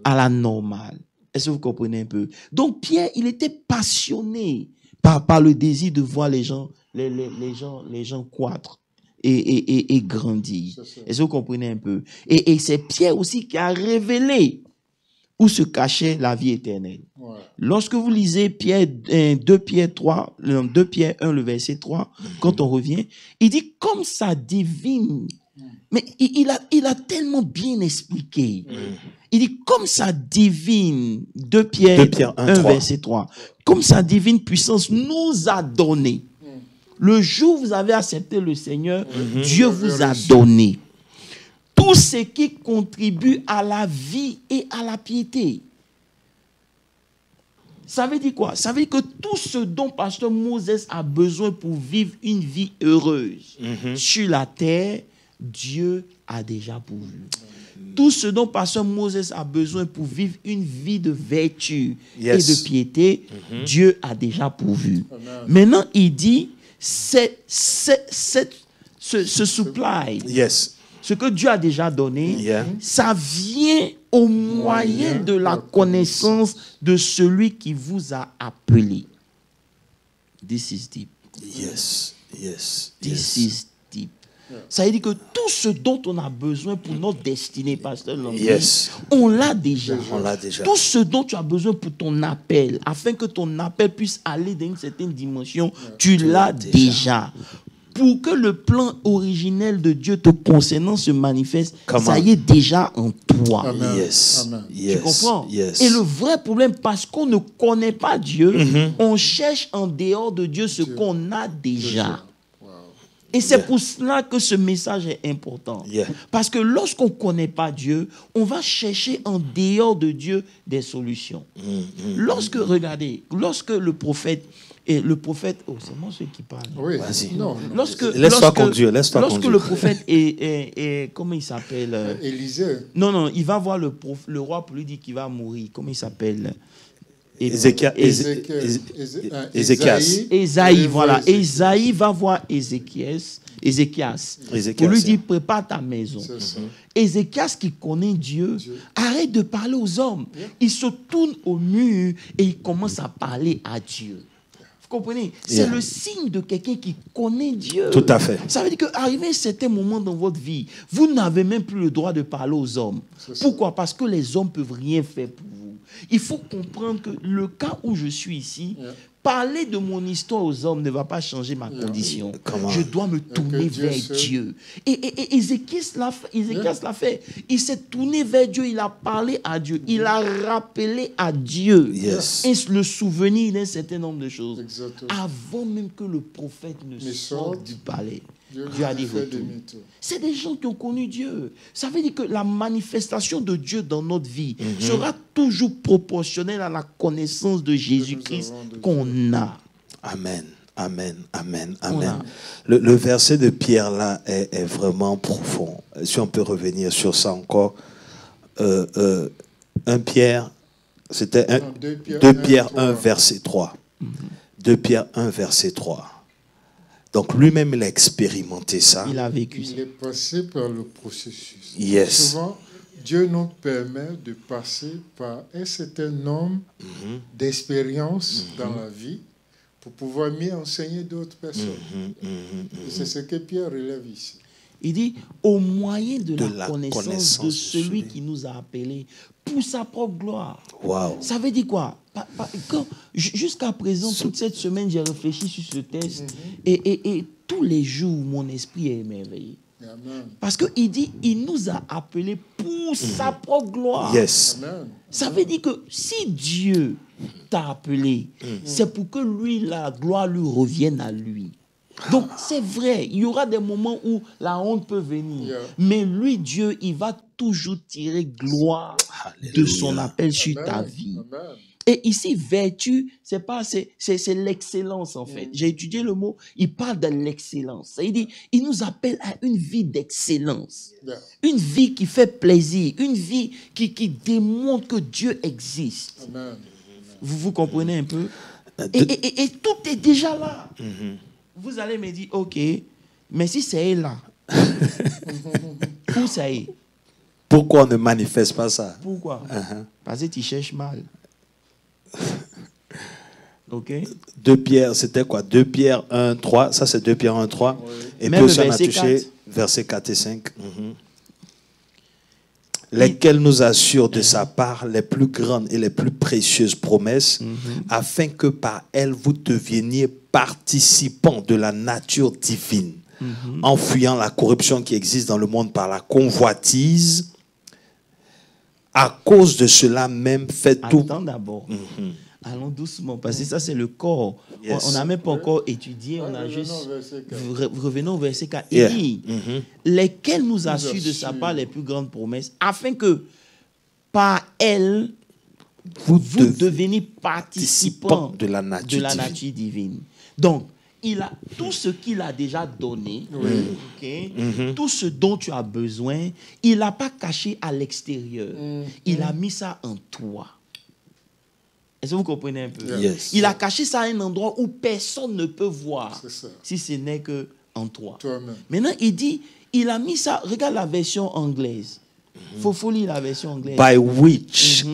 à la normale. Est-ce que vous comprenez un peu? Donc Pierre, il était passionné par le désir de voir les gens croître et grandir. Est-ce que vous comprenez un peu? Et c'est Pierre aussi qui a révélé où se cachait la vie éternelle. Ouais. Lorsque vous lisez 2 Pierre 1, le verset 3, quand on revient, il dit comme sa divine. Mais il a tellement bien expliqué. Il dit comme sa divine, 2 Pierre 1 verset 3, comme sa divine puissance nous a donné. Le jour où vous avez accepté le Seigneur, Dieu vous a donné tout ce qui contribue à la vie et à la piété. Ça veut dire quoi? Ça veut dire que tout ce dont Pasteur Moses a besoin pour vivre une vie heureuse sur la terre, Dieu a déjà pourvu. Tout ce dont Pasteur Moses a besoin pour vivre une vie de vertu et de piété, Dieu a déjà pourvu. Maintenant, il dit, ce supply, ce que Dieu a déjà donné, ça vient au moyen de la connaissance de celui qui vous a appelé. This is deep. Yes. This is deep. Ça veut dire que tout ce dont on a besoin pour notre destinée, Pasteur Landry, on l'a déjà. Tout ce dont tu as besoin pour ton appel, afin que ton appel puisse aller dans une certaine dimension, tu l'as déjà. Pour que le plan originel de Dieu te concernant se manifeste, ça y est déjà en toi. Amen. Tu comprends? Et le vrai problème, parce qu'on ne connaît pas Dieu, on cherche en dehors de Dieu ce qu'on a déjà. Et c'est pour cela que ce message est important. Parce que lorsqu'on ne connaît pas Dieu, on va chercher en dehors de Dieu des solutions. Regardez, lorsque le prophète, oh, c'est moi celui qui parle. Oui, vas-y. Laisse-toi conduire. Lorsque le prophète comment il s'appelle? Élisée. Non, il va voir le roi pour lui dire qu'il va mourir. Comment il s'appelle? Ézéchias. Ésaïe, voilà. Ésaïe va voir Ézéchias pour lui dire prépare ta maison. Ézéchias qui connaît Dieu, arrête de parler aux hommes. Il se tourne au mur et il commence à parler à Dieu. Vous comprenez? C'est le signe de quelqu'un qui connaît Dieu. Tout à fait. Ça veut dire qu'arrivé à un certain moment dans votre vie, vous n'avez même plus le droit de parler aux hommes. Pourquoi? Parce que les hommes ne peuvent rien faire pour vous. Il faut comprendre que le cas où je suis ici, parler de mon histoire aux hommes ne va pas changer ma condition. Je dois me tourner vers Dieu. Et Ézéchias l'a fait. Il s'est tourné vers Dieu, il a parlé à Dieu, il a rappelé à Dieu et le souvenir d'un certain nombre de choses. Exactement. Avant même que le prophète ne sorte du palais. Dieu a dit retourne. C'est des gens qui ont connu Dieu. Ça veut dire que la manifestation de Dieu dans notre vie sera toujours proportionnelle à la connaissance de Jésus-Christ qu'on a. Amen. Le verset de Pierre là est vraiment profond. Si on peut revenir sur ça encore. 1 Pierre, c'était 2 Pierre 1 verset 3. 2 Pierre 1 verset 3. Donc lui-même, il a expérimenté ça. Il a vécu ça. Il est passé par le processus. Yes. Souvent, Dieu nous permet de passer par un certain nombre d'expériences dans la vie pour pouvoir mieux enseigner d'autres personnes. Et c'est ce que Pierre relève ici. Il dit, au moyen de la connaissance de celui qui nous a appelés pour sa propre gloire. Wow. Ça veut dire quoi? Jusqu'à présent, toute cette semaine, j'ai réfléchi sur ce texte et tous les jours, mon esprit est émerveillé. Amen. Parce qu'il dit, il nous a appelés pour sa propre gloire. Yes. Amen. Ça veut dire que si Dieu t'a appelé, c'est pour que lui, la gloire lui revienne à lui. Donc, c'est vrai, il y aura des moments où la honte peut venir. Mais lui, Dieu, il va toujours tirer gloire de son appel sur ta vie. Amen. Et ici, vertu, c'est l'excellence, en fait. J'ai étudié le mot, il parle de l'excellence. Il dit, il nous appelle à une vie d'excellence. Une vie qui fait plaisir, une vie qui démontre que Dieu existe. Amen. Vous comprenez un peu? Et tout est déjà là. Vous allez me dire, ok, mais si c'est là, où ça est? Pourquoi on ne manifeste pas ça? Pourquoi? Parce que tu cherches mal. Ok. 2 Pierre, c'était quoi? 2 Pierre 1, 3. Ça, c'est 2 Pierre 1, 3. Oui. Et Même puis aussi, on a verset touché 4. versets 4 et 5. Lesquels nous assurent de sa part les plus grandes et les plus précieuses promesses, afin que par elles vous deveniez participants de la nature divine, en fuyant la corruption qui existe dans le monde par la convoitise. À cause de cela même, faites tout. Attends d'abord. Allons doucement, parce que ça, c'est le corps. Yes. On n'a même pas encore étudié, on a Revenons juste... au verset 4. Revenons au verset 4. Yeah. Il dit, lesquels nous assurent de sa assurent. part les plus grandes promesses, afin que par elles, vous deveniez participants de la nature divine. Donc, il a tout ce qu'il a déjà donné, ok, tout ce dont tu as besoin, il n'a pas caché à l'extérieur. Il a mis ça en toi. Est-ce que vous comprenez un peu? Yes. Il a caché ça à un endroit où personne ne peut voir, C'est ça. si ce n'est que en toi. Toi-même. Maintenant, il dit, il a mis ça, regarde la version anglaise. Faut lire la version anglaise. By which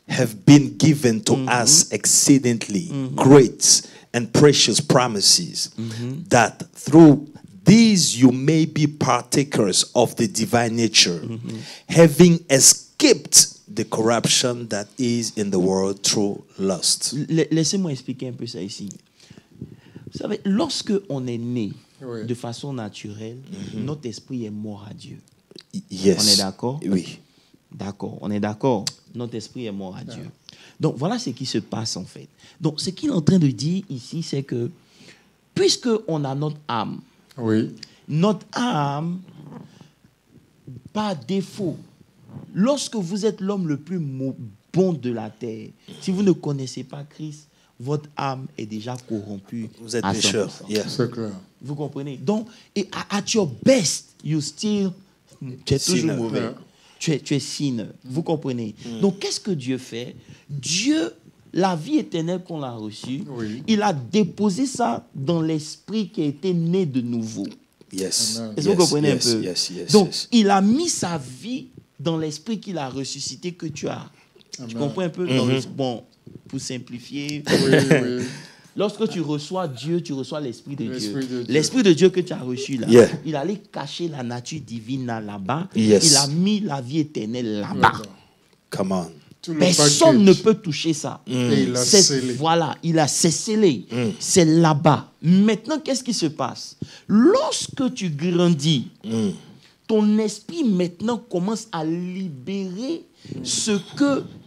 have been given to us exceedingly great and precious promises, that through these you may be partakers of the divine nature, having escaped the corruption that is in the world through lust. Laissez-moi expliquer un peu ça ici. Vous savez, lorsque on est né Oui. de façon naturelle, notre esprit est mort à Dieu. Yes. On est d'accord? Oui. D'accord, on est d'accord. Notre esprit est mort à Dieu. Donc, voilà ce qui se passe en fait. Donc, ce qu'il est en train de dire ici, c'est que puisqu'on a notre âme, Oui. notre âme, par défaut, lorsque vous êtes l'homme le plus bon de la terre, si vous ne connaissez pas Christ, votre âme est déjà corrompue. Vous êtes à pécheur. 100%. Yeah. C'est clair. Vous comprenez? Donc, et at your best, you still... Tu es toujours Sinner. mauvais. Yeah. Tu es sinner. Vous comprenez? Donc, qu'est-ce que Dieu fait? Dieu, la vie éternelle qu'on a reçue, Oui. il a déposé ça dans l'esprit qui a été né de nouveau. Yes. Amen. Est-ce que vous comprenez un peu? Yes. Donc, Yes. il a mis sa vie dans l'esprit qu'il a ressuscité que tu as. Tu Amen. comprends un peu? Dans bon, pour simplifier, Oui, oui. lorsque tu reçois Dieu, tu reçois l'Esprit de Dieu. L'Esprit de Dieu. L'Esprit de Dieu que tu as reçu là, Yeah. il allait cacher la nature divine là-bas. Yes. Il a mis la vie éternelle là-bas. D'accord. Come on. Tout le Personne ne package. peut toucher ça. Et il a C'est- scellé. Voilà, il a scellé. C'est là-bas. Maintenant, qu'est-ce qui se passe? Lorsque tu grandis, ton esprit maintenant commence à libérer ce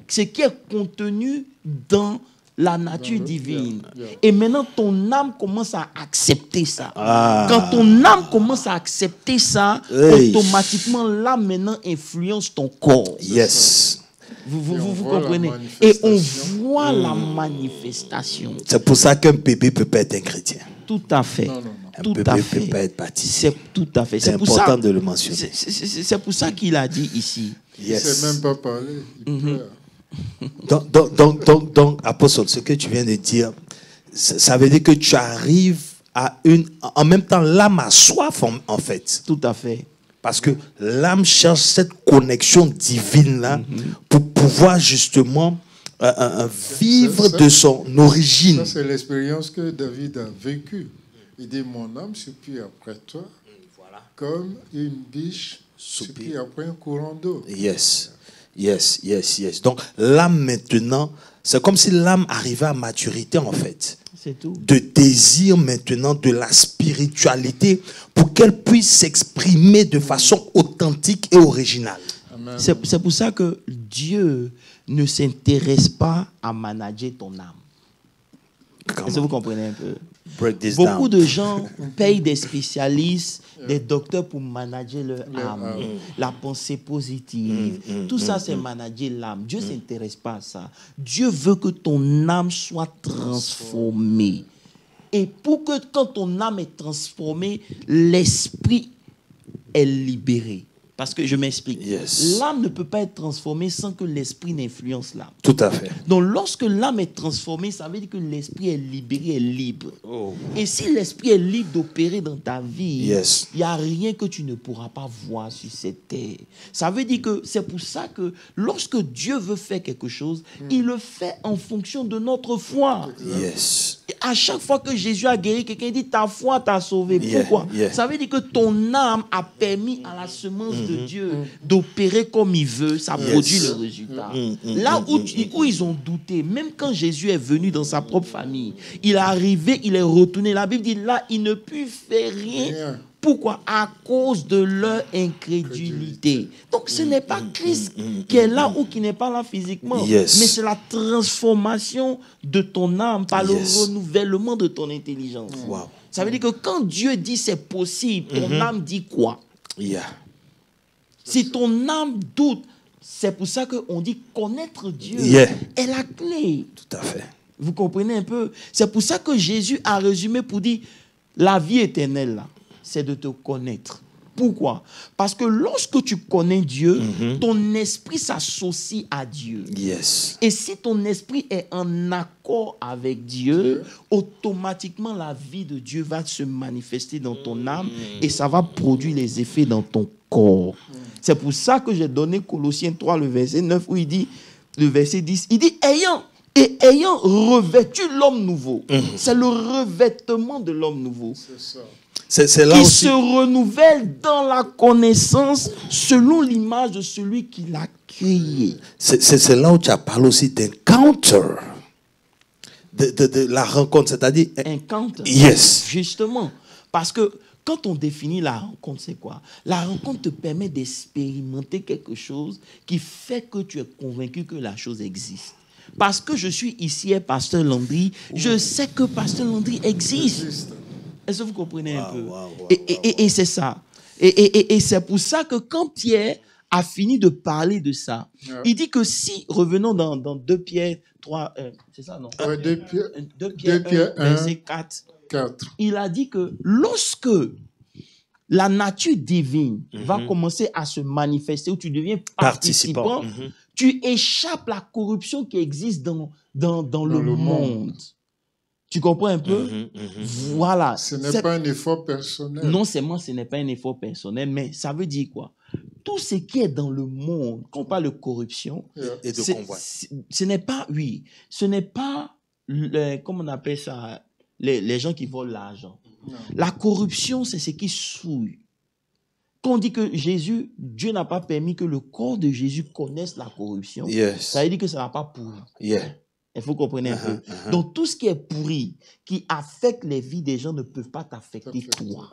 qui est contenu dans la nature divine. yeah. Et maintenant, ton âme commence à accepter ça. Ah. Quand ton âme commence à accepter ça, Hey. automatiquement, l'âme maintenant influence ton corps. Yes. Vous Et on voit la comprenez? Et on manifestation. voit la manifestation. C'est pour ça qu'un bébé peut pas être un chrétien. Tout à fait. Non, non, non. Un Tout bébé à peut fait. pas être baptisé. C'est tout à fait. C'est pour important ça, de le mentionner. c'est pour ça qu'il a dit ici. Il ne sait même pas parler. Il pleure. Donc, apôtre, ce que tu viens de dire, ça veut dire que tu arrives à en même temps, l'âme a soif, en fait. Tout à fait. Parce que l'âme cherche cette connexion divine-là pour pouvoir justement vivre Ça- de son origine. Ça, c'est l'expérience que David a vécue. Il dit, mon âme supplie après toi, comme une biche supplie après un courant d'eau. Yes. Donc, l'âme maintenant, c'est comme si l'âme arrivait à maturité, en fait. C'est tout. De désir maintenant de la spiritualité pour qu'elle puisse s'exprimer de façon authentique et originale. Amen. C'est pour ça que Dieu ne s'intéresse pas à manager ton âme. Est-ce que vous comprenez un peu? Break this Beaucoup down. de gens payent des spécialistes, des docteurs pour manager leur âme, la pensée positive. Tout ça, c'est manager l'âme. Dieu ne s'intéresse pas à ça. Dieu veut que ton âme soit transformée. Et pour que quand ton âme est transformée, l'esprit est libéré. Parce que je m'explique. Yes. L'âme ne peut pas être transformée sans que l'esprit n'influence l'âme. Tout à fait. Donc, lorsque l'âme est transformée, ça veut dire que l'esprit est libéré, est libre. Oh. Et si l'esprit est libre d'opérer dans ta vie, Yes. il n'y a rien que tu ne pourras pas voir sur cette terre. Ça veut dire que c'est pour ça que lorsque Dieu veut faire quelque chose, il le fait en fonction de notre foi. Yes. Et à chaque fois que Jésus a guéri quelqu'un, il dit ta foi t'a sauvé. Yeah, Pourquoi? yeah. Ça veut dire que ton âme a permis à la semence de Dieu d'opérer comme il veut, ça produit le résultat. Là où ils ont douté, même quand Jésus est venu dans sa propre famille, il est arrivé, il est retourné. La Bible dit là, il ne put faire rien. Pourquoi? À cause de leur incrédulité. Donc ce n'est pas Christ qui est là ou qui n'est pas là physiquement, Yes. mais c'est la transformation de ton âme par Yes. le renouvellement de ton intelligence. Wow. Ça veut dire que quand Dieu dit c'est possible, ton âme dit quoi? Yeah. Si ton âme doute, c'est pour ça qu'on dit connaître Dieu Yeah. est la clé. Tout à fait. Vous comprenez un peu? C'est pour ça que Jésus a résumé pour dire la vie éternelle, là, c'est de te connaître. Pourquoi? Parce que lorsque tu connais Dieu, ton esprit s'associe à Dieu. Yes. Et si ton esprit est en accord avec Dieu, automatiquement la vie de Dieu va se manifester dans ton âme et ça va produire les effets dans ton corps. C'est pour ça que j'ai donné Colossiens 3, le verset 9, où il dit, le verset 10, il dit ayant revêtu l'homme nouveau. C'est le revêtement de l'homme nouveau. C'est ça. C'est là Qui aussi. se renouvelle dans la connaissance selon l'image de celui qui l'a créé. C'est là où tu as parlé aussi d'encounter. De la rencontre, c'est-à-dire. Encounter. Yes. Justement. Parce que quand on définit la rencontre, c'est quoi? La rencontre te permet d'expérimenter quelque chose qui fait que tu es convaincu que la chose existe. Parce que je suis ici, Pasteur Landry, je sais que Pasteur Landry existe. Est-ce que vous comprenez un peu? Et c'est ça. Et c'est pour ça que quand Pierre a fini de parler de ça, il dit que si, revenons dans 2 Pierre 3, c'est ça, non? 2 Pierre 1, verset 4. Il a dit que lorsque la nature divine va commencer à se manifester, où tu deviens participant, tu échappes à la corruption qui existe dans le monde. Tu comprends un peu? Voilà. Ce n'est pas un effort personnel. Non seulement ce n'est pas un effort personnel, mais ça veut dire quoi? Tout ce qui est dans le monde, quand on parle de corruption, Et de convoi. ce n'est pas, comment on appelle ça, les gens qui volent l'argent. La corruption, c'est ce qui souille. Quand on dit que Dieu n'a pas permis que le corps de Jésus connaisse la corruption, ça veut dire que ça n'a pas pourri. Il faut comprendre un peu. Donc, tout ce qui est pourri, qui affecte les vies des gens, ne peuvent pas t'affecter toi.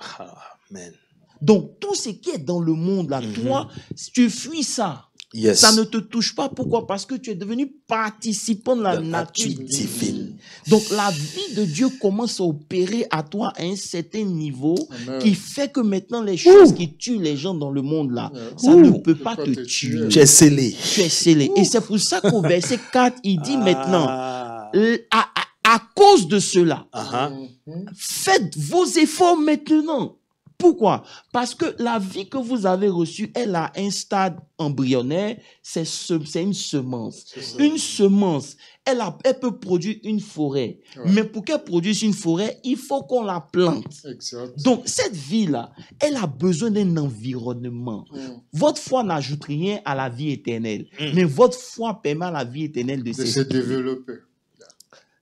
Amen. Donc, tout ce qui est dans le monde, là, toi, si tu fuis ça, ça ne te touche pas. Pourquoi? Parce que tu es devenu participant de la nature divine. Donc, la vie de Dieu commence à opérer à toi à un certain niveau qui fait que maintenant, les choses qui tuent les gens dans le monde, là, ça ne peut pas te tuer. Tu es scellé. Tu es scellé. Et c'est pour ça qu'au verset 4, il dit maintenant, à cause de cela, faites vos efforts maintenant. Pourquoi? Parce que la vie que vous avez reçue, elle a un stade embryonnaire, c'est une semence. Une semence, elle peut produire une forêt. Mais pour qu'elle produise une forêt, il faut qu'on la plante. Donc, cette vie-là, elle a besoin d'un environnement. Votre foi n'ajoute rien à la vie éternelle, mais votre foi permet à la vie éternelle de se développer.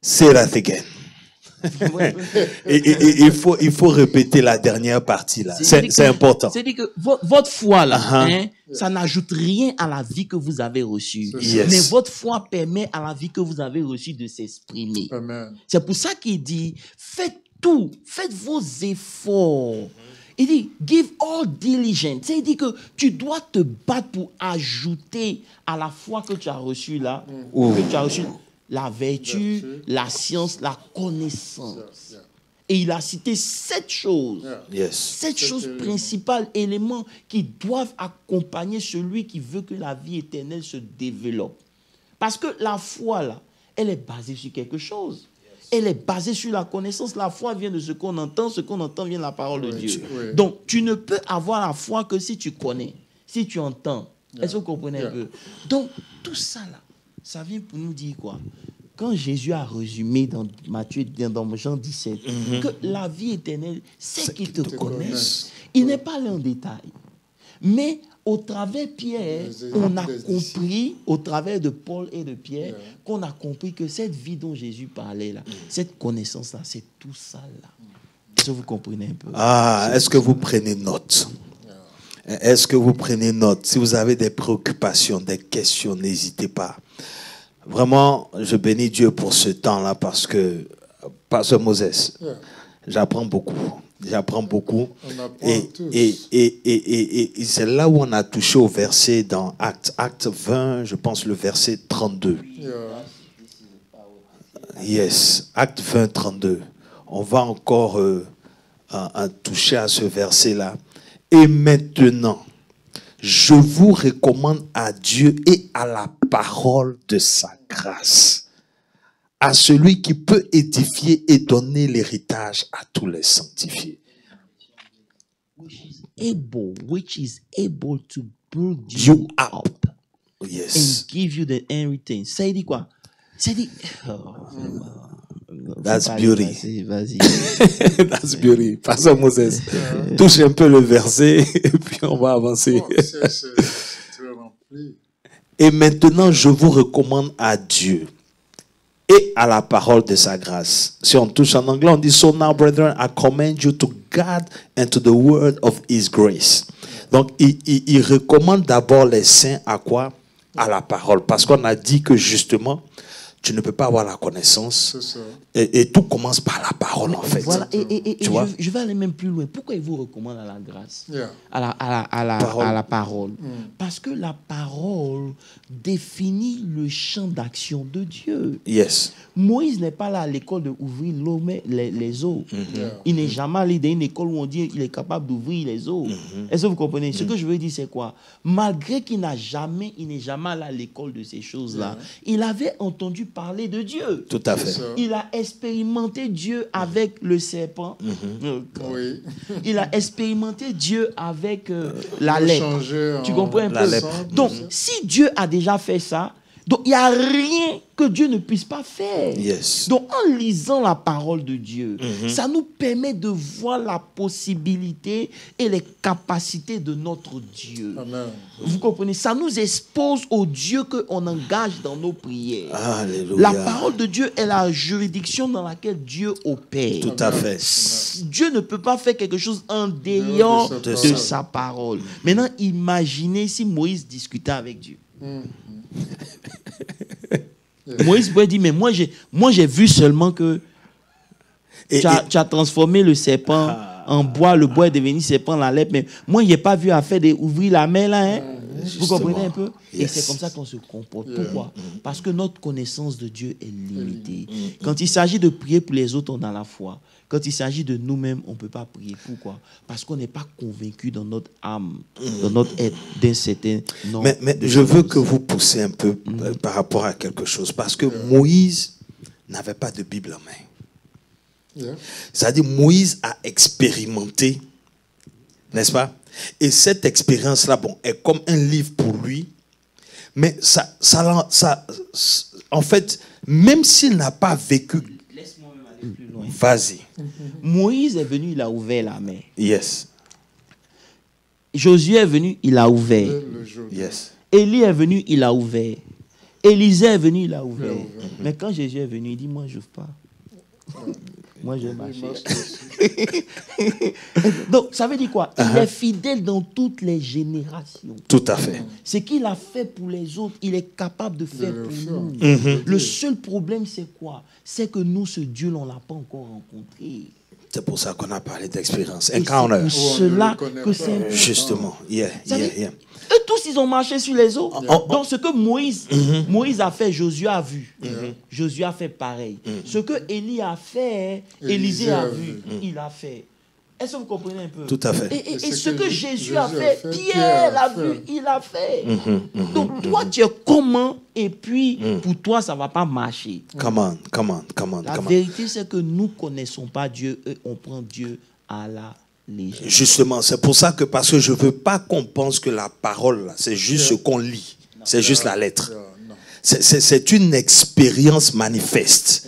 Say that again. Et il faut répéter la dernière partie là. C'est important. C'est-à-dire que votre foi là, ça n'ajoute rien à la vie que vous avez reçue. Mais votre foi permet à la vie que vous avez reçue de s'exprimer. C'est pour ça qu'il dit, faites tout, faites vos efforts. Il dit, give all diligence. C'est-à-dire que tu dois te battre pour ajouter à la foi que tu as reçue là, que tu as reçue la vertu, la science, la connaissance. Et il a cité 7 choses. 7 choses principales, éléments qui doivent accompagner celui qui veut que la vie éternelle se développe. Parce que la foi, là, elle est basée sur quelque chose. Elle est basée sur la connaissance. La foi vient de ce qu'on entend vient de la parole de Dieu. Donc, tu ne peux avoir la foi que si tu connais. si tu entends. Est-ce que vous comprenez un peu? Donc, tout ça là, ça vient pour nous dire quoi? Quand Jésus a résumé dans Matthieu, dans Jean 17, que la vie éternelle, c'est qu'ils te connaissent. Il n'est pas là en détail. Mais au travers Pierre, on a compris, au travers de Paul et de Pierre, qu'on a compris que cette vie dont Jésus parlait là, cette connaissance-là, c'est tout ça là. Est-ce que vous comprenez un peu? Ah, est-ce que vous prenez note? Est-ce que vous prenez note? Si vous avez des préoccupations, des questions, n'hésitez pas. Vraiment, je bénis Dieu pour ce temps-là parce que, Pasteur Moses, j'apprends beaucoup. J'apprends beaucoup. Et c'est là où on a touché au verset dans Acte 20, je pense le verset 32. Yes, Acte 20, 32. On va encore toucher à ce verset-là. Et maintenant, je vous recommande à Dieu et à la parole de sa grâce, à celui qui peut édifier et donner l'héritage à tous les sanctifiés. Which is able to build you up. Yes. And give you the inheritance. Ça dit quoi? Ça dit... That's beauty. Vas-y. That's beauty. Pasteur Moses, touche un peu le verset et puis on va avancer. Et maintenant, je vous recommande à Dieu et à la parole de sa grâce. Si on touche en anglais, on dit, so now, brethren, I commend you to God and to the word of his grace. Donc, il recommande d'abord les saints à quoi? À la parole. Parce qu'on a dit que justement, tu ne peux pas avoir la connaissance. Et tout commence par la parole, en fait. Voilà, et tu vois? je vais aller même plus loin. Pourquoi il vous recommande à la grâce? À la parole. Parce que la parole définit le champ d'action de Dieu. Yes. Moïse n'est pas là à l'école d'ouvrir les eaux. Il n'est jamais allé dans une école où on dit qu'il est capable d'ouvrir les eaux. Est-ce que vous comprenez? Ce que je veux dire, c'est quoi? Malgré qu'il n'est jamais allé à l'école de ces choses-là, il avait entendu parler de Dieu. Tout à fait. Il a expérimenté Dieu avec le serpent. Il a expérimenté Dieu avec la lèpre. Tu comprends un peu? Donc, si Dieu a déjà fait ça, donc il n'y a rien que Dieu ne puisse pas faire. Yes. Donc, en lisant la parole de Dieu, ça nous permet de voir la possibilité et les capacités de notre Dieu. Amen. Vous comprenez? Ça nous expose au Dieu qu'on engage dans nos prières. Alléluia. La parole de Dieu est la juridiction dans laquelle Dieu opère. Tout à fait. Dieu ne peut pas faire quelque chose en dehors de sa parole. Maintenant, imaginez si Moïse discutait avec Dieu. Moïse pourrait dire, mais moi j'ai vu seulement que tu as transformé le serpent en bois, le bois est devenu serpent, la lèpre, mais moi je n'ai pas vu à faire d'ouvrir la main là. Hein? Vous comprenez un peu? Et c'est comme ça qu'on se comporte. Pourquoi? Parce que notre connaissance de Dieu est limitée. Quand il s'agit de prier pour les autres, on a la foi. Quand il s'agit de nous-mêmes, on ne peut pas prier. Pourquoi? Parce qu'on n'est pas convaincu dans notre âme, dans notre être, d'un certain nombre. Mais je veux que vous poussez un peu par rapport à quelque chose. Parce que Moïse n'avait pas de Bible en main. C'est-à-dire, Moïse a expérimenté, n'est-ce pas? Et cette expérience-là, bon, est comme un livre pour lui. Mais ça en fait, même s'il n'a pas vécu... Laisse-moi même aller plus loin. Vas-y. Moïse est venu, il a ouvert la mer. Yes. Josué est venu, il a ouvert. Yes. Élie est venu, il a ouvert. Élisée est venu, il a ouvert. Mais quand Jésus est venu, il dit, moi, je n'ouvre pas. Moi, je marche. Donc, ça veut dire quoi? Il est fidèle dans toutes les générations. Tout à fait. Ce qu'il a fait pour les autres, il est capable de faire pour nous. Le seul problème, c'est quoi? C'est que nous, ce Dieu, on ne l'a pas encore rencontré. C'est pour ça qu'on a parlé d'expérience. Et c'est pour cela que c'est... Justement. Eux tous, ils ont marché sur les eaux. Donc, ce que Moïse a fait, Josué a vu. Josué a fait pareil. Ce que Élie a fait, Élisée a vu. Il a fait. Est-ce que vous comprenez un peu? Tout à fait. Et ce que Jésus a fait, Pierre l'a vu, il a fait. Donc, toi, tu es comment? Et puis, pour toi, ça ne va pas marcher. Come on. La vérité, c'est que nous ne connaissons pas Dieu et on prend Dieu à la légère. Justement, c'est pour ça que, parce que je ne veux pas qu'on pense que la parole, c'est juste ce qu'on lit. C'est juste la lettre. C'est une expérience manifeste.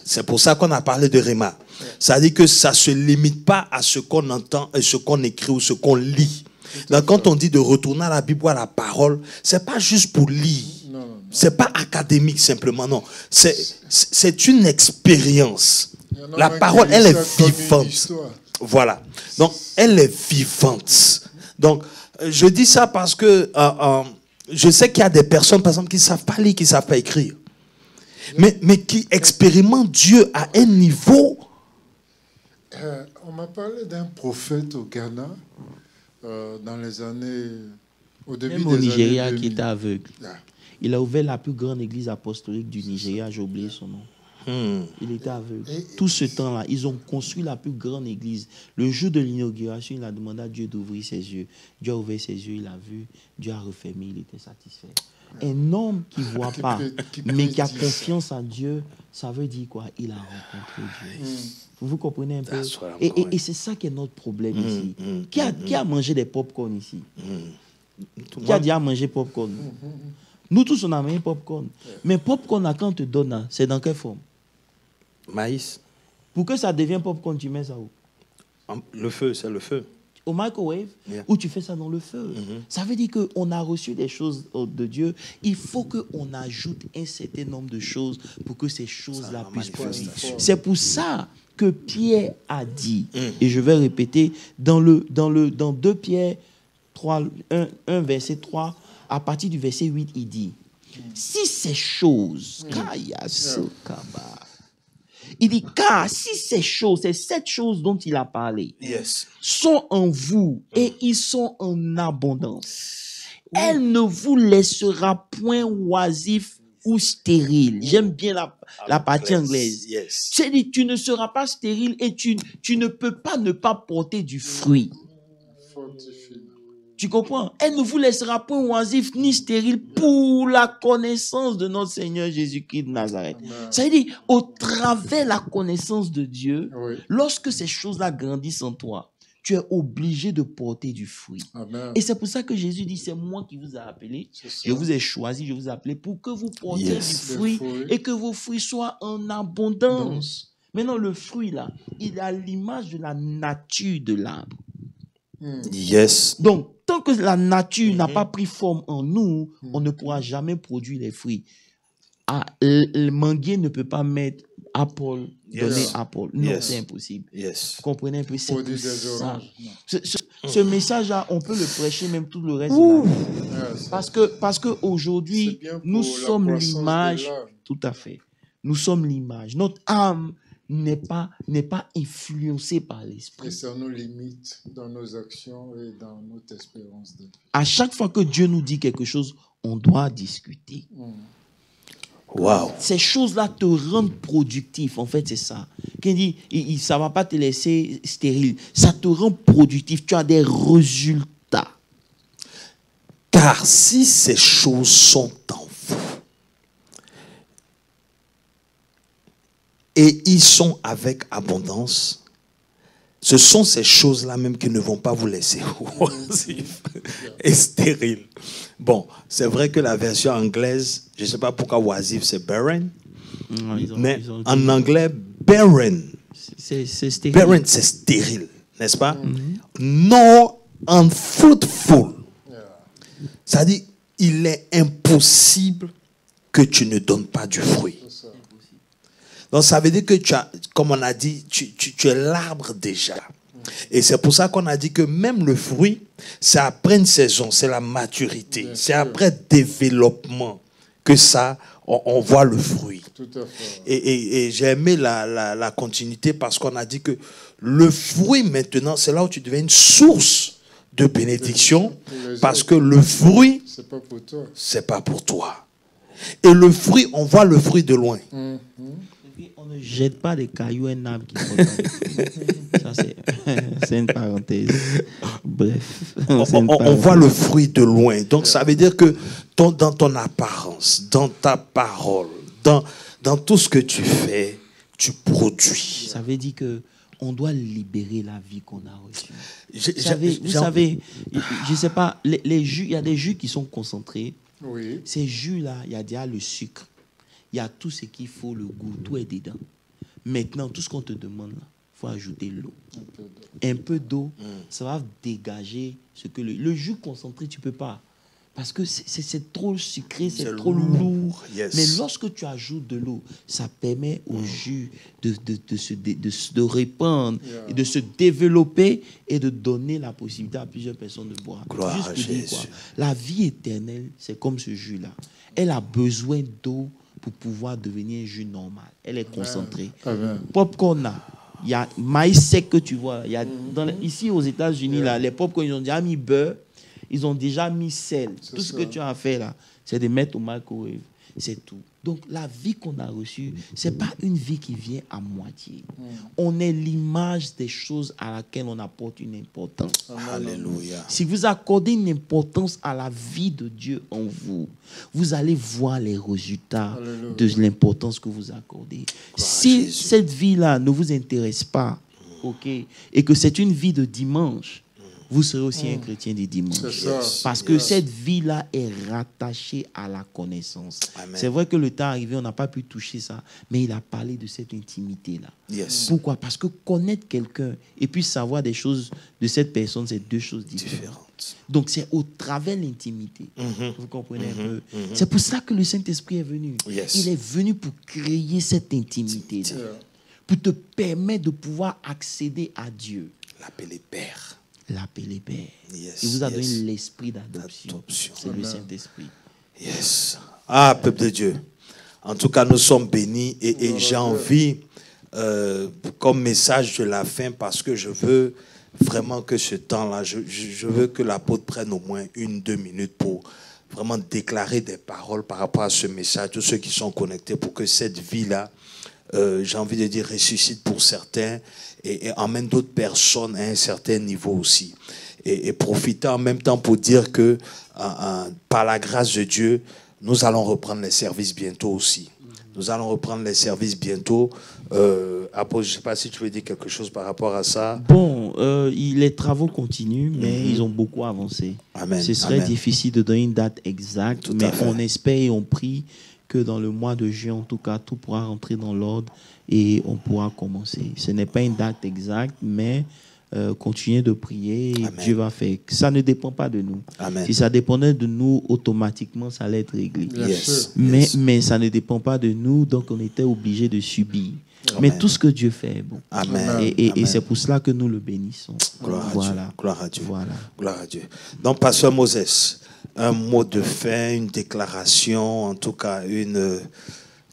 C'est pour ça qu'on a parlé de Réma. Ça dit que ça ne se limite pas à ce qu'on entend, et ce qu'on écrit ou ce qu'on lit. Donc, quand on dit de retourner à la Bible ou à la parole, ce n'est pas juste pour lire. Ce n'est pas académique simplement, non. C'est une expérience. La parole, elle est vivante. Voilà. Donc, elle est vivante. Donc, je dis ça parce que je sais qu'il y a des personnes, par exemple, qui ne savent pas lire, qui ne savent pas écrire. Mais qui expérimentent Dieu à un niveau. On m'a parlé d'un prophète au Ghana, dans les années... Au début même au Nigeria, qui était aveugle. Il a ouvert la plus grande église apostolique du Nigeria, j'ai oublié son nom. Il était aveugle. Tout ce temps-là, ils ont construit la plus grande église. Le jour de l'inauguration, il a demandé à Dieu d'ouvrir ses yeux. Dieu a ouvert ses yeux, il a vu. Dieu a refermé, il était satisfait. Un homme qui ne voit pas, mais qui a confiance en Dieu, ça veut dire quoi? Il a rencontré Dieu. Vous comprenez un peu? Et c'est ça qui est notre problème ici. Qui a mangé des pop-corn ici? Qui a déjà mangé pop-corn? Nous tous, on a mangé pop-corn. Mais pop-corn, quand on te donne, c'est dans quelle forme? Maïs. Pour que ça devienne pop-corn, tu mets ça où? Le feu, c'est le feu. Au microwave, ou tu fais ça dans le feu. Ça veut dire qu'on a reçu des choses de Dieu. Il faut qu'on ajoute un certain nombre de choses pour que ces choses-là puissent produire. C'est pour ça que Pierre a dit, et je vais répéter, dans 2 Pierre 3, 1 verset 3, à partir du verset 8, il dit, si ces choses, il dit, car si ces choses, ces 7 choses dont il a parlé, sont en vous et ils sont en abondance, elle ne vous laissera point oisif ou stérile. J'aime bien la partie anglaise. C'est-à-dire, tu ne seras pas stérile et tu ne peux pas ne pas porter du fruit. Tu comprends? Elle ne vous laissera point oisif ni stérile pour la connaissance de notre Seigneur Jésus-Christ de Nazareth. Ça veut dire, au travers de la connaissance de Dieu, lorsque ces choses-là grandissent en toi, tu es obligé de porter du fruit. Amen. Et c'est pour ça que Jésus dit, c'est moi qui vous ai appelé, je vous ai choisi, je vous ai appelé pour que vous portiez du fruit et que vos fruits soient en abondance. Maintenant, le fruit là, il a l'image de la nature de l'arbre. Donc, tant que la nature n'a pas pris forme en nous, on ne pourra jamais produire les fruits. Le manguier ne peut pas mettre Apple, donner Apple. Non, c'est impossible. Vous comprenez un peu? C'est pour ça. Ce message-là, on peut le prêcher même tout le reste de l'année. Parce qu'aujourd'hui, nous sommes l'image. Tout à fait. Nous sommes l'image. Notre âme n'est pas influencé par l'esprit. Et ça nous limite dans nos actions et dans notre espérance de vie. À chaque fois que Dieu nous dit quelque chose, on doit discuter. Wow. Ces choses-là te rendent productif. En fait, c'est ça. Quand il dit, ça ne va pas te laisser stérile. Ça te rend productif. Tu as des résultats. Car si ces choses sont en vous, et ils sont avec abondance, ce sont ces choses-là même qui ne vont pas vous laisser oisifs et stériles. Bon, c'est vrai que la version anglaise, je ne sais pas pourquoi oisif c'est barren, mais en anglais, barren, c'est stérile. Barren, c'est stérile, n'est-ce pas? Nor unfruitful. C'est-à-dire, il est impossible que tu ne donnes pas du fruit. Donc, ça veut dire que tu as, comme on a dit, tu es l'arbre déjà. Et c'est pour ça qu'on a dit que même le fruit, c'est après une saison, c'est la maturité, c'est après développement que ça, on voit le fruit. Tout à fait. Et j'ai aimé la continuité parce qu'on a dit que le fruit maintenant, c'est là où tu deviens une source de bénédiction parce que le fruit, c'est pas pour toi. C'est pas pour toi. Et le fruit, on voit le fruit de loin. On ne jette pas des cailloux à un arbre qui ça, c'est une parenthèse. Bref. On voit le fruit de loin. Donc, ça veut dire que dans ton apparence, dans ta parole, dans tout ce que tu fais, tu produis. Ça veut dire que on doit libérer la vie qu'on a reçue. Vous Vous savez, je ne sais pas, les jus, il y a des jus qui sont concentrés. Oui. Ces jus-là, il y a déjà le sucre, il y a tout ce qu'il faut, le goût, tout est dedans. Maintenant, tout ce qu'on te demande, il faut ajouter l'eau. Un peu d'eau, ça va dégager ce que le jus concentré, tu ne peux pas. Parce que c'est trop sucré, c'est trop lourd. Yes. Mais lorsque tu ajoutes de l'eau, ça permet au jus de répandre et de se développer et de donner la possibilité à plusieurs personnes de boire. Gloire à Jésus. La vie éternelle, c'est comme ce jus-là. Elle a besoin d'eau pour pouvoir devenir un jus normal. Elle est concentrée. Popcorn, là, il y a maïs sec que tu vois. Il y a ici aux États-Unis, là, les popcorn, ils ont déjà mis beurre. Ils ont déjà mis sel. Tout ce que tu as à faire là, c'est de mettre au microwave. C'est tout. Donc la vie qu'on a reçue, ce n'est pas une vie qui vient à moitié. On est l'image des choses à laquelle on apporte une importance. Alléluia. Si vous accordez une importance à la vie de Dieu en vous, vous allez voir les résultats de l'importance que vous accordez. Si cette vie-là ne vous intéresse pas, et que c'est une vie de dimanche, vous serez aussi un chrétien du dimanche. Parce que cette vie-là est rattachée à la connaissance. C'est vrai que le temps arrivé, on n'a pas pu toucher ça, mais il a parlé de cette intimité-là. Pourquoi? Parce que connaître quelqu'un et puis savoir des choses de cette personne, c'est deux choses différentes. Donc c'est au travers de l'intimité. Vous comprenez un peu? C'est pour ça que le Saint-Esprit est venu. Il est venu pour créer cette intimité, pour te permettre de pouvoir accéder à Dieu. L'appeler Père. L'appeler Père. Il vous a donné l'esprit d'adoption. C'est le Saint-Esprit. Ah, peuple de Dieu. En tout cas, nous sommes bénis et j'ai envie, comme message de la fin, parce que je veux vraiment que ce temps-là, je veux que l'apôtre prenne au moins 1-2 minutes pour vraiment déclarer des paroles par rapport à ce message, tous ceux qui sont connectés, pour que cette vie-là, j'ai envie de dire, ressuscite pour certains et emmène d'autres personnes à un certain niveau aussi. Et profiter en même temps pour dire que par la grâce de Dieu, nous allons reprendre les services bientôt aussi. Nous allons reprendre les services bientôt. Apôtre, je ne sais pas si tu veux dire quelque chose par rapport à ça. Bon, les travaux continuent, mais ils ont beaucoup avancé. Amen. Ce serait difficile de donner une date exacte, mais on espère et on prie que dans le mois de juin, en tout cas, tout pourra rentrer dans l'ordre et on pourra commencer. Ce n'est pas une date exacte, mais continuez de prier et Dieu va faire. Ça ne dépend pas de nous. Amen. Si ça dépendait de nous, automatiquement, ça allait être réglé. Mais ça ne dépend pas de nous, donc on était obligé de subir. Amen. Mais tout ce que Dieu fait est bon. Amen. Et c'est pour cela que nous le bénissons. Gloire à Dieu. Gloire à Dieu. Voilà. Gloire à Dieu. Donc, Pasteur Moses, un mot de fin, une déclaration, en tout cas,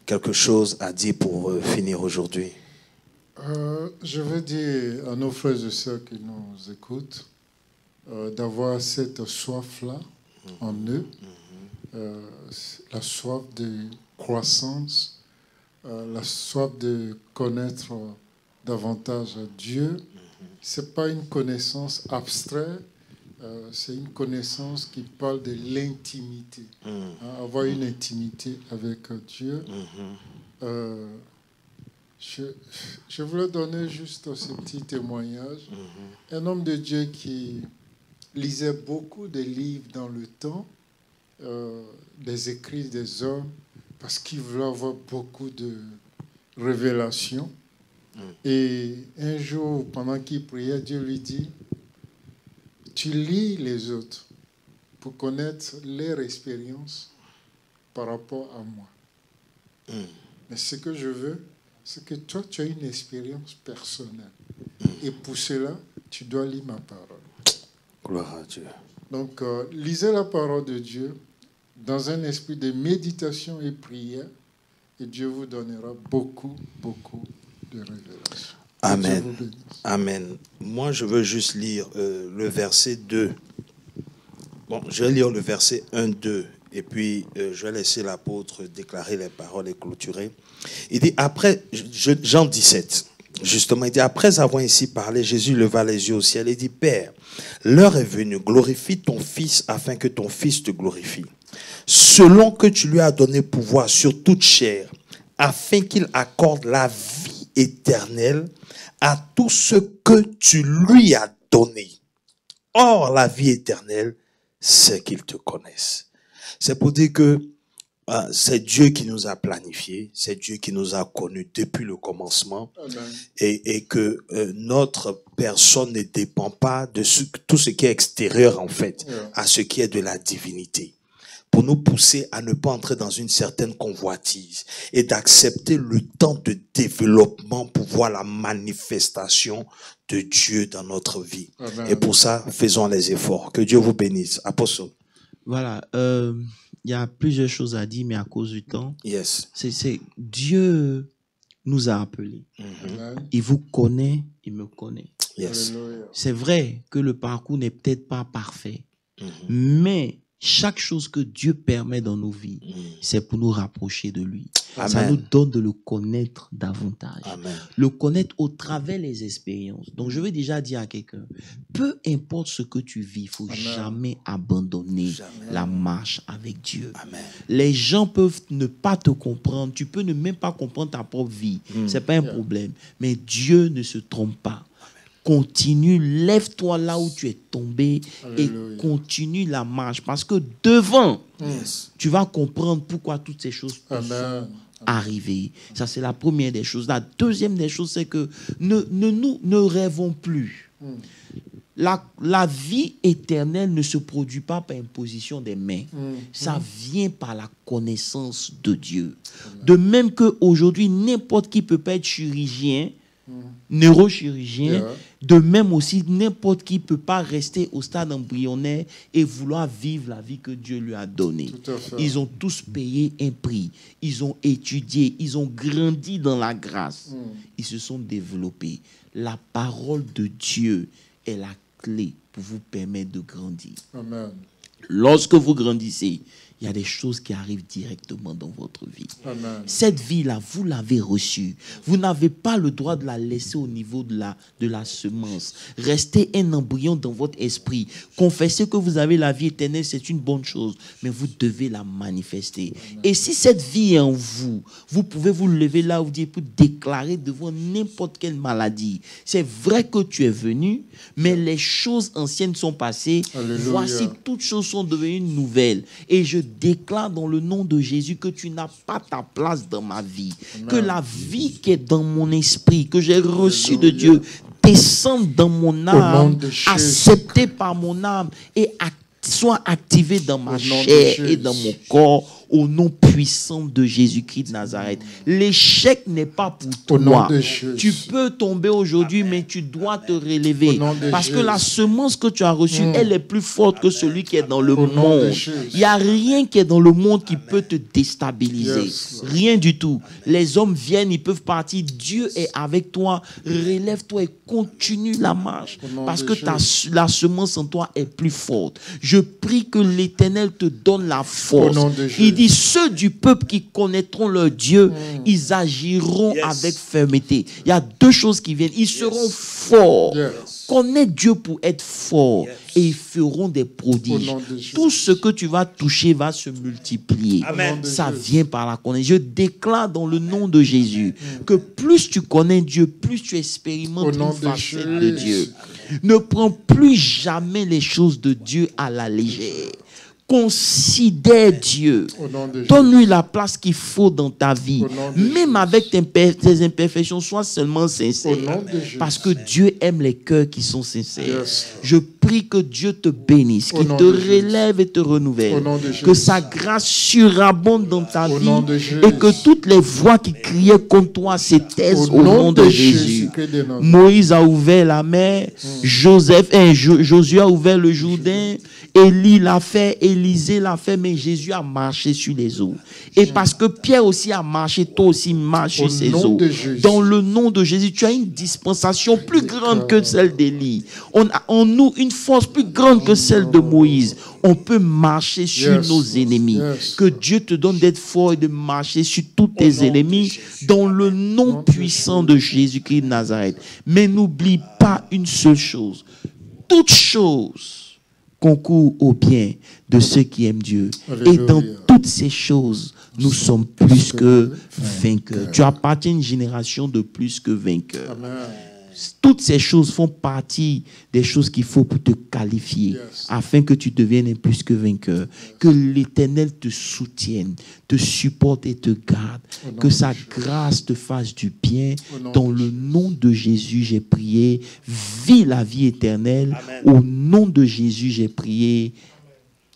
quelque chose à dire pour finir aujourd'hui. Je veux dire à nos frères et sœurs qui nous écoutent d'avoir cette soif-là en eux, la soif de croissance, la soif de connaître davantage Dieu. Ce n'est pas une connaissance abstraite, c'est une connaissance qui parle de l'intimité. Avoir une intimité avec Dieu. Je voulais donner juste ce petit témoignage. Un homme de Dieu qui lisait beaucoup de livres dans le temps, des écrits des hommes, parce qu'il voulait avoir beaucoup de révélations. Et un jour, pendant qu'il priait, Dieu lui dit, tu lis les autres pour connaître leur expérience par rapport à moi. Mais ce que je veux, c'est que toi, tu as une expérience personnelle. Et pour cela, tu dois lire ma parole. Gloire à Dieu. Donc, lisez la parole de Dieu dans un esprit de méditation et prière, et Dieu vous donnera beaucoup, beaucoup de révélations. Amen. Amen. Moi, je veux juste lire le verset 2. Bon, je vais lire le verset 1, 2. Et puis, je vais laisser l'apôtre déclarer les paroles et clôturer. Il dit, après, Jean 17, justement, il dit, après avoir ainsi parlé, Jésus leva les yeux au ciel et dit, Père, l'heure est venue, glorifie ton Fils afin que ton Fils te glorifie. Selon que tu lui as donné pouvoir sur toute chair, afin qu'il accorde la vie éternelle à tout ce que tu lui as donné. Or, la vie éternelle, c'est qu'ils te connaissent. C'est pour dire que c'est Dieu qui nous a planifiés, c'est Dieu qui nous a connus depuis le commencement. Et que notre personne ne dépend pas de tout ce qui est extérieur en fait, à ce qui est de la divinité. Pour nous pousser à ne pas entrer dans une certaine convoitise et d'accepter le temps de développement pour voir la manifestation de Dieu dans notre vie. Amen. Et pour ça, faisons les efforts. Que Dieu vous bénisse. Apostle. Voilà. Il y a plusieurs choses à dire, mais à cause du temps, yes. c'est Dieu nous a appelés. Il vous connaît, il me connaît. Yes. C'est vrai que le parcours n'est peut-être pas parfait, mais chaque chose que Dieu permet dans nos vies, c'est pour nous rapprocher de lui. Amen. Ça nous donne de le connaître davantage. Amen. Le connaître au travers les expériences. Donc, je veux déjà dire à quelqu'un, peu importe ce que tu vis, il ne faut jamais abandonner la marche avec Dieu. Amen. Les gens peuvent ne pas te comprendre. Tu peux ne même pas comprendre ta propre vie. Ce n'est pas un problème. Mais Dieu ne se trompe pas. Continue, lève-toi là où tu es tombé. Alléluia. Et continue la marche. Parce que devant, tu vas comprendre pourquoi toutes ces choses sont arrivées. Ça, c'est la première des choses. La deuxième des choses, c'est que ne rêvons plus. La vie éternelle ne se produit pas par imposition des mains. Ça vient par la connaissance de Dieu. De même qu'aujourd'hui, n'importe qui peut pas être chirurgien, neurochirurgien, de même aussi n'importe qui ne peut pas rester au stade embryonnaire et vouloir vivre la vie que Dieu lui a donnée. Ils ont tous payé un prix, ils ont étudié, ils ont grandi dans la grâce, ils se sont développés. La parole de Dieu est la clé pour vous permettre de grandir. Amen. Lorsque vous grandissez, il y a des choses qui arrivent directement dans votre vie. Amen. Cette vie-là, vous l'avez reçue. Vous n'avez pas le droit de la laisser au niveau de la semence. Restez un embryon dans votre esprit. Confessez que vous avez la vie éternelle, c'est une bonne chose, mais vous devez la manifester. Amen. Et si cette vie est en vous, vous pouvez vous lever là, vous dire, pour déclarer devant n'importe quelle maladie. C'est vrai que tu es venu, mais les choses anciennes sont passées. Alléluia. Voici, toutes choses sont devenues nouvelles. Et je déclare dans le nom de Jésus que tu n'as pas ta place dans ma vie. Amen. Que la vie qui est dans mon esprit, que j'ai reçue de Dieu, descende dans mon âme, acceptée par mon âme et soit activée dans ma chair et dans mon corps. Au nom puissant de Jésus-Christ de Nazareth. L'échec n'est pas pour toi. Tu peux tomber aujourd'hui, mais tu dois te relever. Parce que la semence que tu as reçue, elle est plus forte que celui qui est dans le monde. Il n'y a rien qui est dans le monde qui peut te déstabiliser. Rien du tout. Les hommes viennent, ils peuvent partir. Dieu est avec toi. Relève-toi et continue la marche. Parce que la semence en toi est plus forte. Je prie que l'Éternel te donne la force. Il dit, ceux du peuple qui connaîtront leur Dieu, ils agiront avec fermeté. Il y a deux choses qui viennent. Ils seront forts. Connais Dieu pour être fort. Et ils feront des prodiges. Tout ce que tu vas toucher va se multiplier. Amen. Ça vient par la connaissance. Je déclare dans le nom de Jésus que plus tu connais Dieu, plus tu expérimentes une facette de Dieu. Ne prends plus jamais les choses de Dieu à la légère. Considère Dieu. Donne-lui la place qu'il faut dans ta vie. Même avec tes imperfections, sois seulement sincère. Parce que Dieu aime les cœurs qui sont sincères. Je prie que Dieu te bénisse, qu'il te relève et te renouvelle. Que sa grâce surabonde dans ta vie et que toutes les voix qui criaient contre toi s'étaisent au nom de Jésus. Moïse a ouvert la mer, Josué a ouvert le Jourdain, Élie l'a fait, Élisée l'a fait, mais Jésus a marché sur les eaux. Et parce que Pierre aussi a marché, toi aussi marche sur ces eaux. Dans le nom de Jésus, tu as une dispensation plus grande que celle d'Élie. On a en nous une force plus grande que celle de Moïse. On peut marcher sur nos ennemis. Que Dieu te donne d'être fort et de marcher sur tous tes ennemis dans le nom puissant de Jésus-Christ de Nazareth. Mais n'oublie pas une seule chose. Toute chose concourt au bien de ceux qui aiment Dieu. Alléluia. Et dans toutes ces choses, nous sommes plus que vainqueurs. Tu appartiens à une génération de plus que vainqueurs. Amen. toutes ces choses font partie des choses qu'il faut pour te qualifier, afin que tu deviennes un plus que vainqueur. Que l'Éternel te soutienne, te supporte et te garde. Que sa grâce te fasse du bien. Dans le nom de Jésus, j'ai prié. Vis la vie éternelle. Amen. Au nom de Jésus, j'ai prié.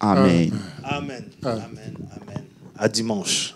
Amen. Amen. Amen. Amen. À dimanche.